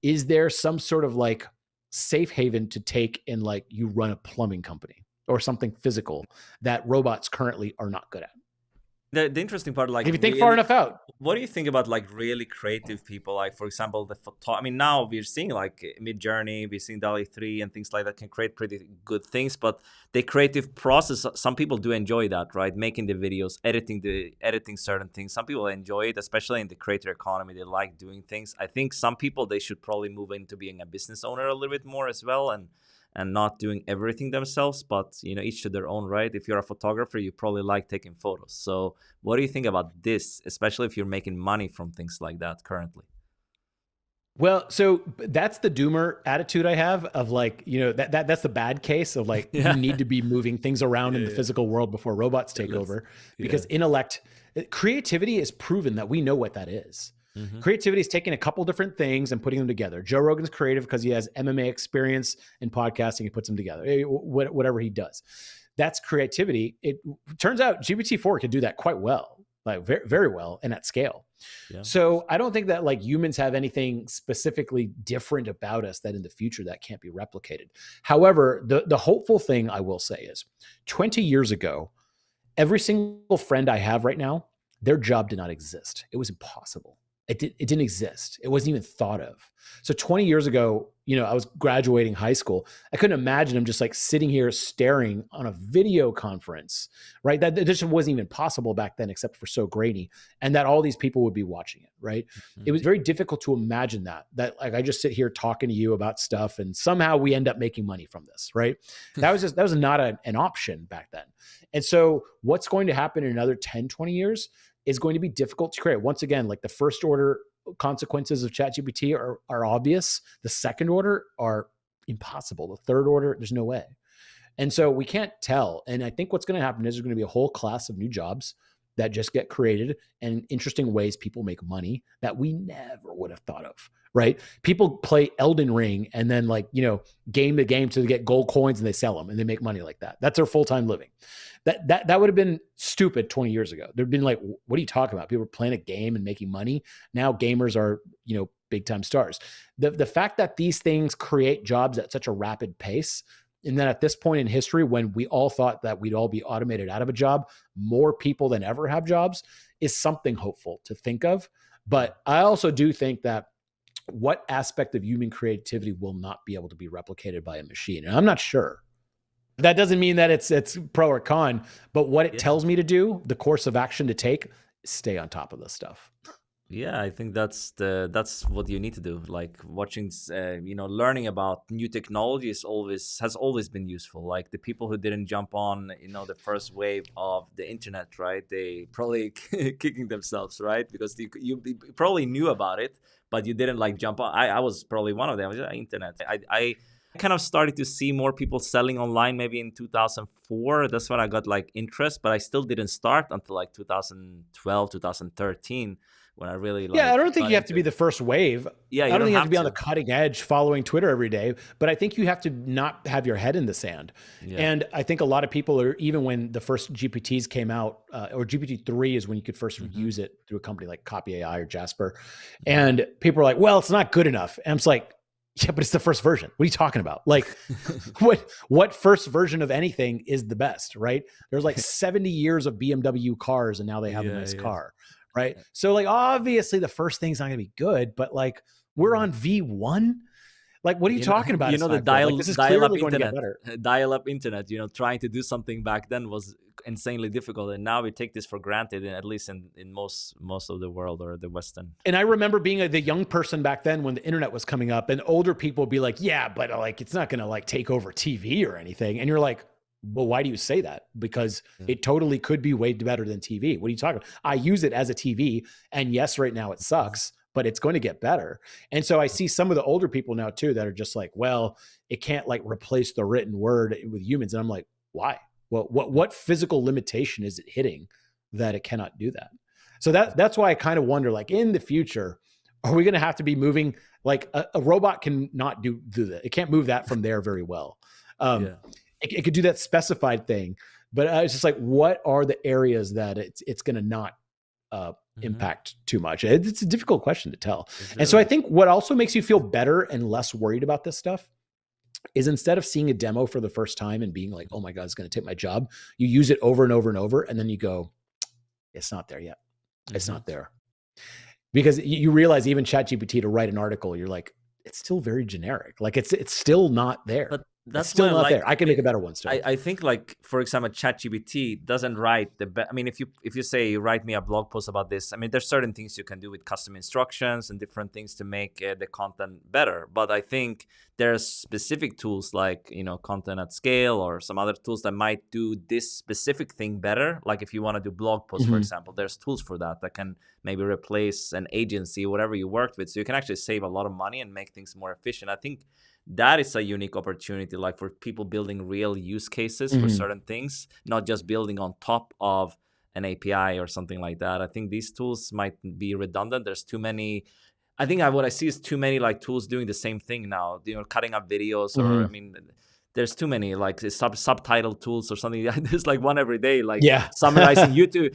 is there some sort of like safe haven to take in, like you run a plumbing company or something physical that robots currently are not good at? The interesting part, like if you think really far enough out, what do you think about like really creative people? Like, for example, the photo. I mean, now we're seeing like Midjourney, we're seeing DALL-E 3 and things like that can create pretty good things. But the creative process, some people do enjoy that, right? Making the videos, editing certain things. Some people enjoy it, especially in the creator economy. They like doing things. I think some people, they should probably move into being a business owner a little bit more as well, and not doing everything themselves, but each to their own, right? If you're a photographer, you probably like taking photos. So what do you think about this, especially if you're making money from things like that currently? Well, so that's the doomer attitude I have of like, that's the bad case of like, you need to be moving things around in the physical world before robots take over, because creativity is proven that we know what that is. Mm-hmm. Creativity is taking a couple different things and putting them together. Joe Rogan's creative because he has MMA experience in podcasting. He puts them together, whatever he does. That's creativity. It turns out GPT-4 can do that quite well, like very, very well, and at scale. Yeah. So I don't think that like humans have anything specifically different about us that in the future that can't be replicated. However, the hopeful thing I will say is 20 years ago, every single friend I have right now, their job did not exist. It was impossible. It didn't exist. It wasn't even thought of. So 20 years ago, I was graduating high school. I couldn't imagine I'm just like sitting here staring on a video conference, right? That just wasn't even possible back then, except for So Grainy, and that all these people would be watching it, right? Mm-hmm. It was very difficult to imagine that like I just sit here talking to you about stuff and somehow we end up making money from this, right? That was not an option back then. And so what's going to happen in another 10, 20 years is going to be difficult to create. Once again, like the first order consequences of ChatGPT are obvious. The second order are impossible. The third order, there's no way. And so we can't tell. And I think what's going to happen is there's going to be a whole class of new jobs that just get created and interesting ways people make money that we never would have thought of, right? People play Elden Ring and then like, game the game to get gold coins and they sell them and they make money like that. That's their full-time living. That would have been stupid 20 years ago. There'd been like, what are you talking about? People were playing a game and making money. Now gamers are, big time stars. The fact that these things create jobs at such a rapid pace, and then at this point in history, when we all thought that we'd all be automated out of a job, more people than ever have jobs, is something hopeful to think of. But I also do think that what aspect of human creativity will not be able to be replicated by a machine? And I'm not sure. That doesn't mean that it's pro or con, but what it tells me to do, the course of action to take, is stay on top of this stuff. Yeah, I think that's what you need to do. Like watching, learning about new technology has always been useful. Like the people who didn't jump on, the first wave of the internet, right? They probably kicking themselves, right? Because you probably knew about it, but you didn't like jump on. I was probably one of them. Internet. I kind of started to see more people selling online maybe in 2004. That's when I got like interest, but I still didn't start until like 2012, 2013. when I really Yeah, I like don't think got you have to into be it. the first wave. Yeah, I you don't don't think you have to have be on the to. cutting edge following Twitter every day, but I think you have to not have your head in the sand. Yeah. And I think a lot of people are, even when the first GPTs came out, or GPT-3 is when you could first Hmm. use it through a company like Copy AI or Jasper. Hmm. And people are like, well, it's not good enough. And I'm just like, yeah, but it's the first version. What are you talking about? Like, what first version of anything is the best, right? There's like 70 years of BMW cars and now they have a Yeah, nice yeah. car, right? So like obviously the first thing's not going to be good, but like we're Yeah. on V1. Like what are you You know, talking about? you It's know the not good. Like this is dial-up clearly going to get internet, better. dial-up internet. Trying to do something back then was insanely difficult, and now we take this for granted, at least in most of the world or the Western. And I remember being the young person back then when the internet was coming up, and older people would be like, yeah, but like it's not going to like take over TV or anything. And you're like, well, why do you say that? Because Yeah. it totally could be way better than TV. What are you talking about? I use it as a TV, and yes, right now it sucks, but it's going to get better. And so I see some of the older people now too that are just like, well, it can't like replace the written word with humans. And I'm like, why? Well, what physical limitation is it hitting that it cannot do that? So that's why I kind of wonder, like in the future, are we going to have to be moving? Like a robot can not do that. It can't move that from there very well. Um, Yeah. it could do that specified thing, but it's just like, what are the areas that it's going to not Hmm. impact too much? It's a difficult question to tell. It And so really I is. think what also makes you feel better and less worried about this stuff is instead of seeing a demo for the first time and being like, oh my God, it's going to take my job, you use it over and over and over. And then you go, it's not there yet. It's Hmm. not there. Because you realize even ChatGPT to write an article, you're like, it's still very generic. Like it's still not there. But It's that's still why I not there. like. I can make a better one still. I think like for example, ChatGPT doesn't write the best. I mean, if you say write me a blog post about this, I mean, there's certain things you can do with custom instructions and different things to make the content better. But I think there's specific tools like content at scale or some other tools that might do this specific thing better. Like if you want to do blog posts, for Mhm. example, there's tools for that can maybe replace an agency, whatever you worked with, so you can actually save a lot of money and make things more efficient. I think that is a unique opportunity, like for people building real use cases for Mhm. certain things, not just building on top of an API or something like that. I think these tools might be redundant. There's too many. I think what I see is too many like tools doing the same thing now. Cutting up videos, or I Mhm. mean, there's too many like subtitle tools or something. There's like one every day, like Yeah. summarizing YouTube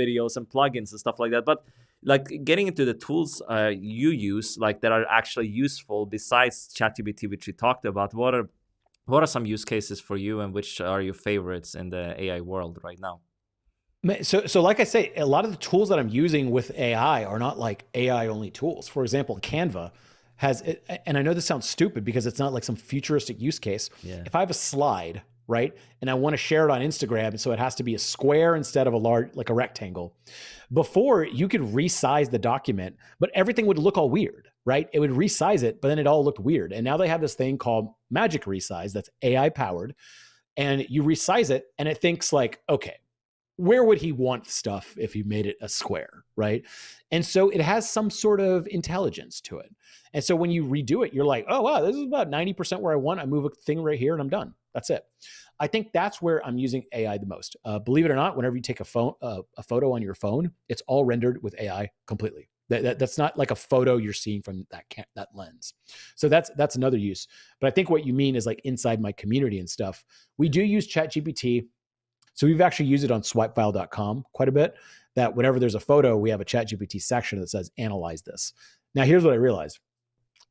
videos and plugins and stuff like that. But like getting into the tools you use, like that are actually useful besides ChatGPT, which we talked about. What are some use cases for you, and which are your favorites in the AI world right now? So like I say, a lot of the tools that I'm using with AI are not like AI only tools. For example, Canva has, and I know this sounds stupid because it's not like some futuristic use case. Yeah. If I have a slide, right, and I want to share it on Instagram, so it has to be a square instead of a large, like a rectangle. Before you could resize the document, but everything would look all weird, right? It would resize it, but then it all looked weird. And now they have this thing called Magic Resize that's AI powered, and you resize it, and it thinks like, okay, where would he want stuff if he made it a square, right? And so it has some sort of intelligence to it. And so when you redo it, you're like, oh, wow, this is about 90% where I want. I move a thing right here and I'm done. That's it. I think that's where I'm using AI the most. Believe it or not, whenever you take a photo on your phone, it's all rendered with AI completely. That's not like a photo you're seeing from that lens. So that's another use. But I think what you mean is like inside my community and stuff. We do use ChatGPT. So we've actually used it on swipefile.com quite a bit, that whenever there's a photo, we have a ChatGPT section that says, analyze this. Now, here's what I realized.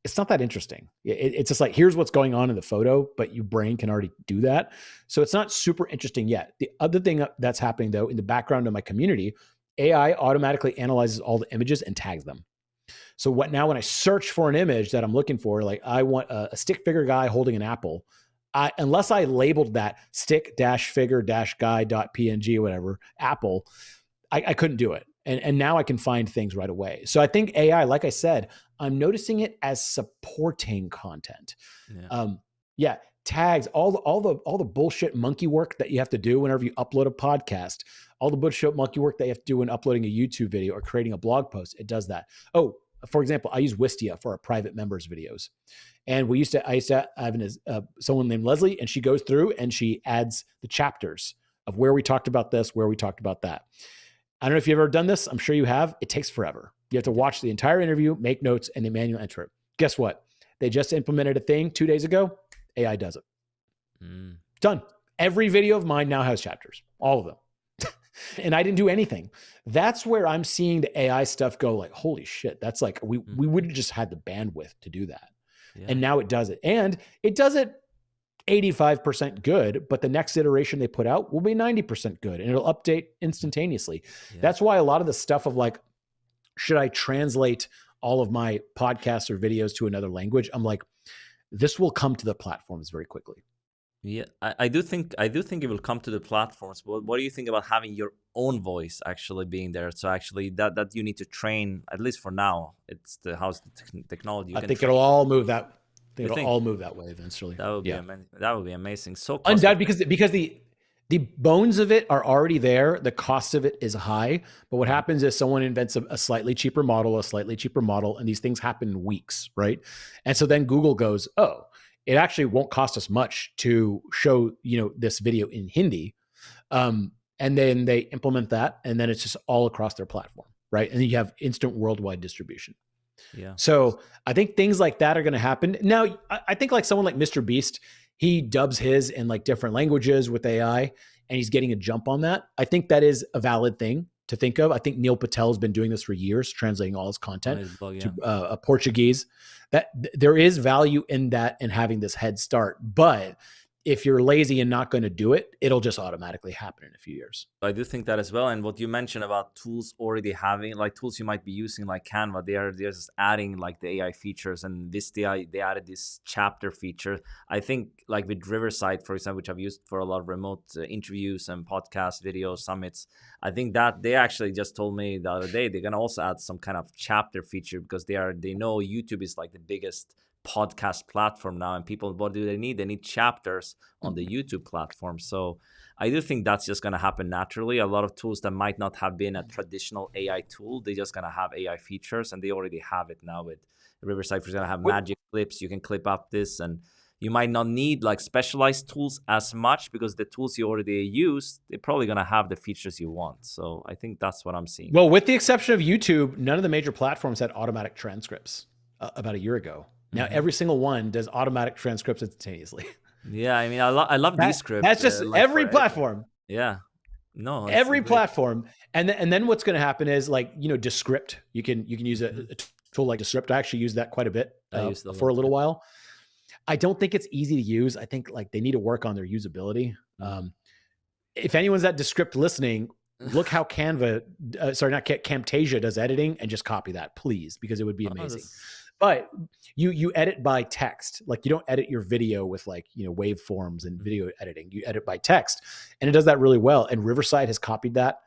It's not that interesting. It's just like, here's what's going on in the photo, but your brain can already do that. So it's not super interesting yet. The other thing that's happening though, in the background of my community, AI automatically analyzes all the images and tags them. So now when I search for an image that I'm looking for, like I want a stick figure guy holding an apple, unless I labeled that stick-figure-guy.png or whatever, Apple, I couldn't do it. And now I can find things right away. So I think AI, like I said, I'm noticing it as supporting content. Yeah. Yeah, tags, all the bullshit monkey work that you have to do whenever you upload a podcast, all the bullshit monkey work that you have to do when uploading a YouTube video or creating a blog post, it does that. Oh, for example, I use Wistia for our private members videos. And I used to have someone named Leslie, and she goes through and she adds the chapters of where we talked about this, where we talked about that. I don't know if you've ever done this. I'm sure you have. It takes forever. You have to watch the entire interview, make notes, and then manually enter it. Guess what? They just implemented a thing 2 days ago. AI does it. Done. Every video of mine now has chapters, all of them. And I didn't do anything. That's where I'm seeing the AI stuff go like, holy shit. That's like, we would have just had the bandwidth to do that. Yeah. And now it does it. And it does it 85% good, but the next iteration they put out will be 90% good and it'll update instantaneously. Yeah. That's why a lot of the stuff of like, should I translate all of my podcasts or videos to another language? I'm like, this will come to the platforms very quickly. Yeah, I do think it will come to the platforms. But what do you think about having your own voice actually being there? So actually that you need to train, at least for now. It's how's the technology. I think it'll all move that. It'll all move that way eventually. That would be amazing. That would be amazing. So undoubtedly, because the bones of it are already there. The cost of it is high. But what happens is someone invents a slightly cheaper model, and these things happen in weeks, right? And so then Google goes, oh, it actually won't cost us much to show, this video in Hindi. And then they implement that, and then it's just all across their platform, right? And then you have instant worldwide distribution. Yeah. So I think things like that are going to happen. Now, I think like someone like Mr. Beast, he dubs his in like different languages with AI, and he's getting a jump on that. I think that is a valid thing to think of. I think Neil Patel's been doing this for years, translating all his content to Portuguese. That there is value in that and having this head start. But if you're lazy and not going to do it, it'll just automatically happen in a few years. I do think that as well. And what you mentioned about tools already having, like tools you might be using like Canva, they're just adding like the AI features, and they added this chapter feature. I think like with Riverside, for example, which I've used for a lot of remote interviews and podcast videos, summits. I think that they actually just told me the other day, they're going to also add some kind of chapter feature because they know YouTube is like the biggest podcast platform now, and people, what do they need? They need chapters on the YouTube platform. So I do think that's just going to happen naturally. A lot of tools that might not have been a traditional AI tool, they're just going to have AI features, and they already have it now with Riverside. For example, have magic clips. You can clip up this, and you might not need like specialized tools as much because the tools you already use, they're probably going to have the features you want. So I think that's what I'm seeing. Well, with the exception of YouTube, none of the major platforms had automatic transcripts about a year ago. Now, every single one does automatic transcripts instantaneously. Yeah, I mean, I love Descript. That's just like every platform. Yeah. No. Every platform. And then what's going to happen is like, Descript. You can use a tool like Descript. I actually use that quite a bit for a little while. I don't think it's easy to use. I think like they need to work on their usability. If anyone's at Descript listening, look how Camtasia does editing, and just copy that, please, because it would be amazing. But you edit by text. Like you don't edit your video with like, waveforms and video editing. You edit by text, and it does that really well. And Riverside has copied that.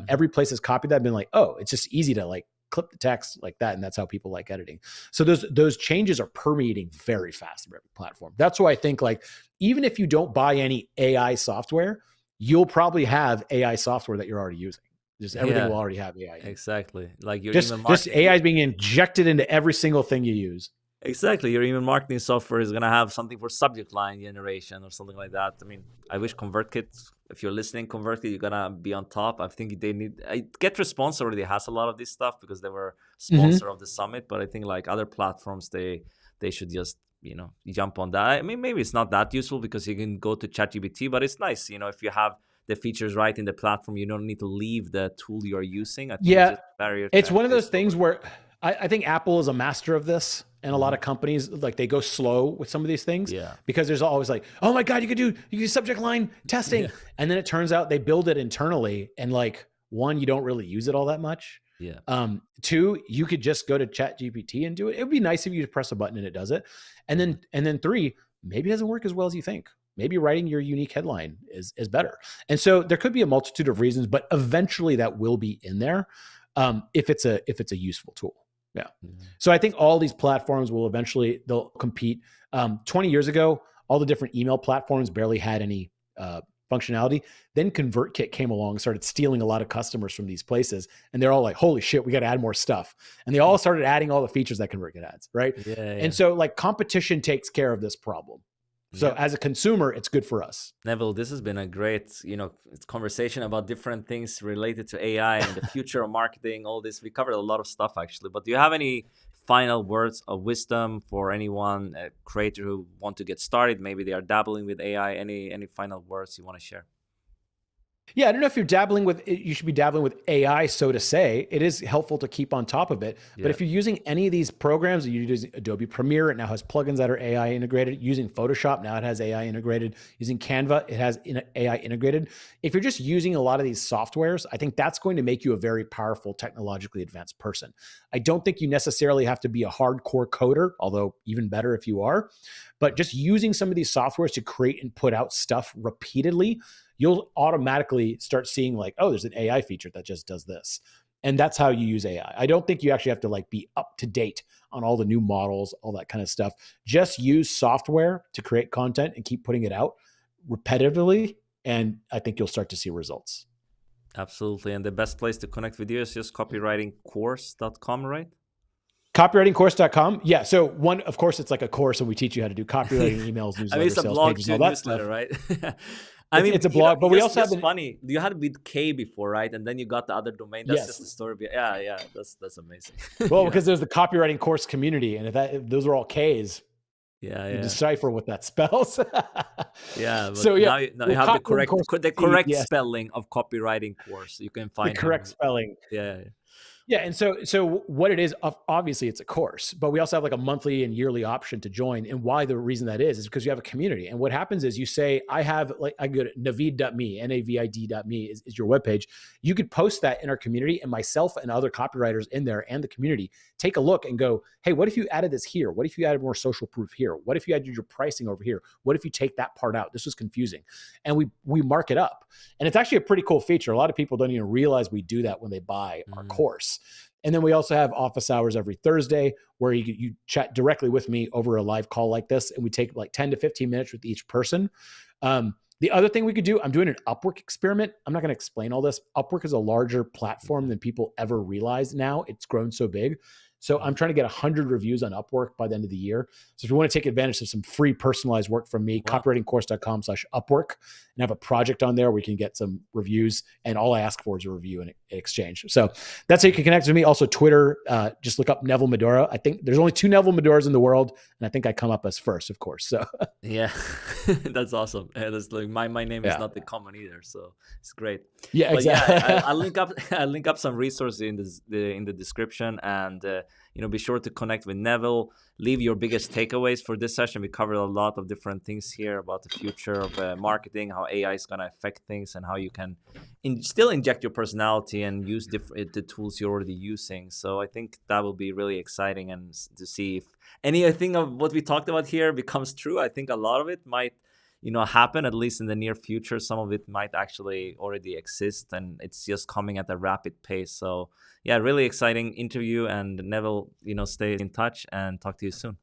Every place has copied that and been like, oh, it's just easy to like clip the text like that. And that's how people like editing. So those changes are permeating very fast through every platform. That's why I think like, even if you don't buy any AI software, you'll probably have AI software that you're already using. Just everything will already have AI. Exactly. Like your just AI is being injected into every single thing you use. Exactly. Your email marketing software is going to have something for subject line generation or something like that. I mean, I wish ConvertKit, if you're listening, ConvertKit, you're going to be on top. I think they need, GetResponse already has a lot of this stuff because they were sponsor of the summit. But I think like other platforms, they should just, jump on that. I mean, maybe it's not that useful because you can go to ChatGPT, but it's nice, if you have the features right in the platform, you don't need to leave the tool you're using. I think it's one of those things where I think Apple is a master of this, and a lot of companies, like they go slow with some of these things because there's always like, oh my God, you could do subject line testing. And then it turns out they build it internally, and like, one, you don't really use it all that much. Two, you could just go to ChatGPT and do it. It would be nice if you just press a button and it does it. And then three, maybe it doesn't work as well as you think. Maybe writing your unique headline is better. And so there could be a multitude of reasons, but eventually that will be in there if it's a useful tool. Yeah. So I think all these platforms will eventually, they'll compete. 20 years ago, all the different email platforms barely had any functionality. Then ConvertKit came along and started stealing a lot of customers from these places. And they're all like, holy shit, we got to add more stuff. And they all started adding all the features that ConvertKit adds, right? And so like competition takes care of this problem. So Yeah. as a consumer, it's good for us. Neville, this has been a great, conversation about different things related to AI and the future of marketing, all this. We covered a lot of stuff actually, but do you have any final words of wisdom for anyone, a creator who want to get started? Maybe they are dabbling with AI. Any final words you want to share? Yeah, I don't know if you're dabbling with it, you should be dabbling with AI, so to say. It is helpful to keep on top of it. But Yeah. if you're using any of these programs, you're using Adobe Premiere, it now has plugins that are AI integrated. Using Photoshop, now it has AI integrated. Using Canva, it has AI integrated. If you're just using a lot of these softwares, I think that's going to make you a very powerful, technologically advanced person. I don't think you necessarily have to be a hardcore coder, although even better if you are. But just using some of these softwares to create and put out stuff repeatedly, you'll automatically start seeing like, oh, there's an AI feature that just does this. And that's how you use AI. I don't think you actually have to like be up to date on all the new models, all that kind of stuff. Just use software to create content and keep putting it out repetitively. And I think you'll start to see results. Absolutely. And the best place to connect with you is just copywritingcourse.com, right? Copywritingcourse.com. Yeah. So one, of course, it's like a course and we teach you how to do copywriting, emails, I mean, newsletters, it's a sales blog pages, too, all that newsletter, stuff. right? I mean, It's a blog, but we also have funny. You had with K before, right? And then you got the other domain. That's just the yes. story. Yeah. That's amazing. Well, Yeah. because there's the copywriting course community, and if those are all K's, Yeah, you yeah. decipher what that spells. Yeah, but So yeah, now you have the copywriting course, correct yes, spelling of copywriting course. You can the find correct him. spelling. Yeah. Yeah, and so what it is, obviously it's a course, but we also have like a monthly and yearly option to join. And why the reason that is because you have a community. And what happens is you say, I go to navid.me, navid.me is your webpage. You could post that in our community, and myself and other copywriters in there and the community take a look and go, hey, what if you added this here? What if you added more social proof here? What if you added your pricing over here? What if you take that part out? This was confusing. And we mark it up. And it's actually a pretty cool feature. A lot of people don't even realize we do that when they buy our course. And then we also have office hours every Thursday where you chat directly with me over a live call like this. And we take like 10 to 15 minutes with each person. The other thing we could do, I'm doing an Upwork experiment. I'm not going to explain all this. Upwork is a larger platform than people ever realize now. It's grown so big. So I'm trying to get 100 reviews on Upwork by the end of the year. So if you want to take advantage of some free personalized work from me, Wow. copywritingcourse.com/Upwork, and have a project on there where we can get some reviews. And all I ask for is a review in exchange. So that's how you can connect with me. Also Twitter, just look up Neville Medhora. I think there's only 2 Neville Medhoras in the world. And I think I come up as first, of course. So Yeah, that's awesome. That's like my name is not the common either, so it's great. yeah, But exactly. yeah, I'll link up some resources in the description, and be sure to connect with Neville. Leave your biggest takeaways for this session. We covered a lot of different things here about the future of marketing, how AI is going to affect things, and how you can still inject your personality and use the tools you're already using. So I think that will be really exciting, and to see if anything of what we talked about here becomes true. I think a lot of it might happen, at least in the near future. Some of it might actually already exist, and it's just coming at a rapid pace. So yeah, really exciting interview. And Neville, stay in touch, and talk to you soon.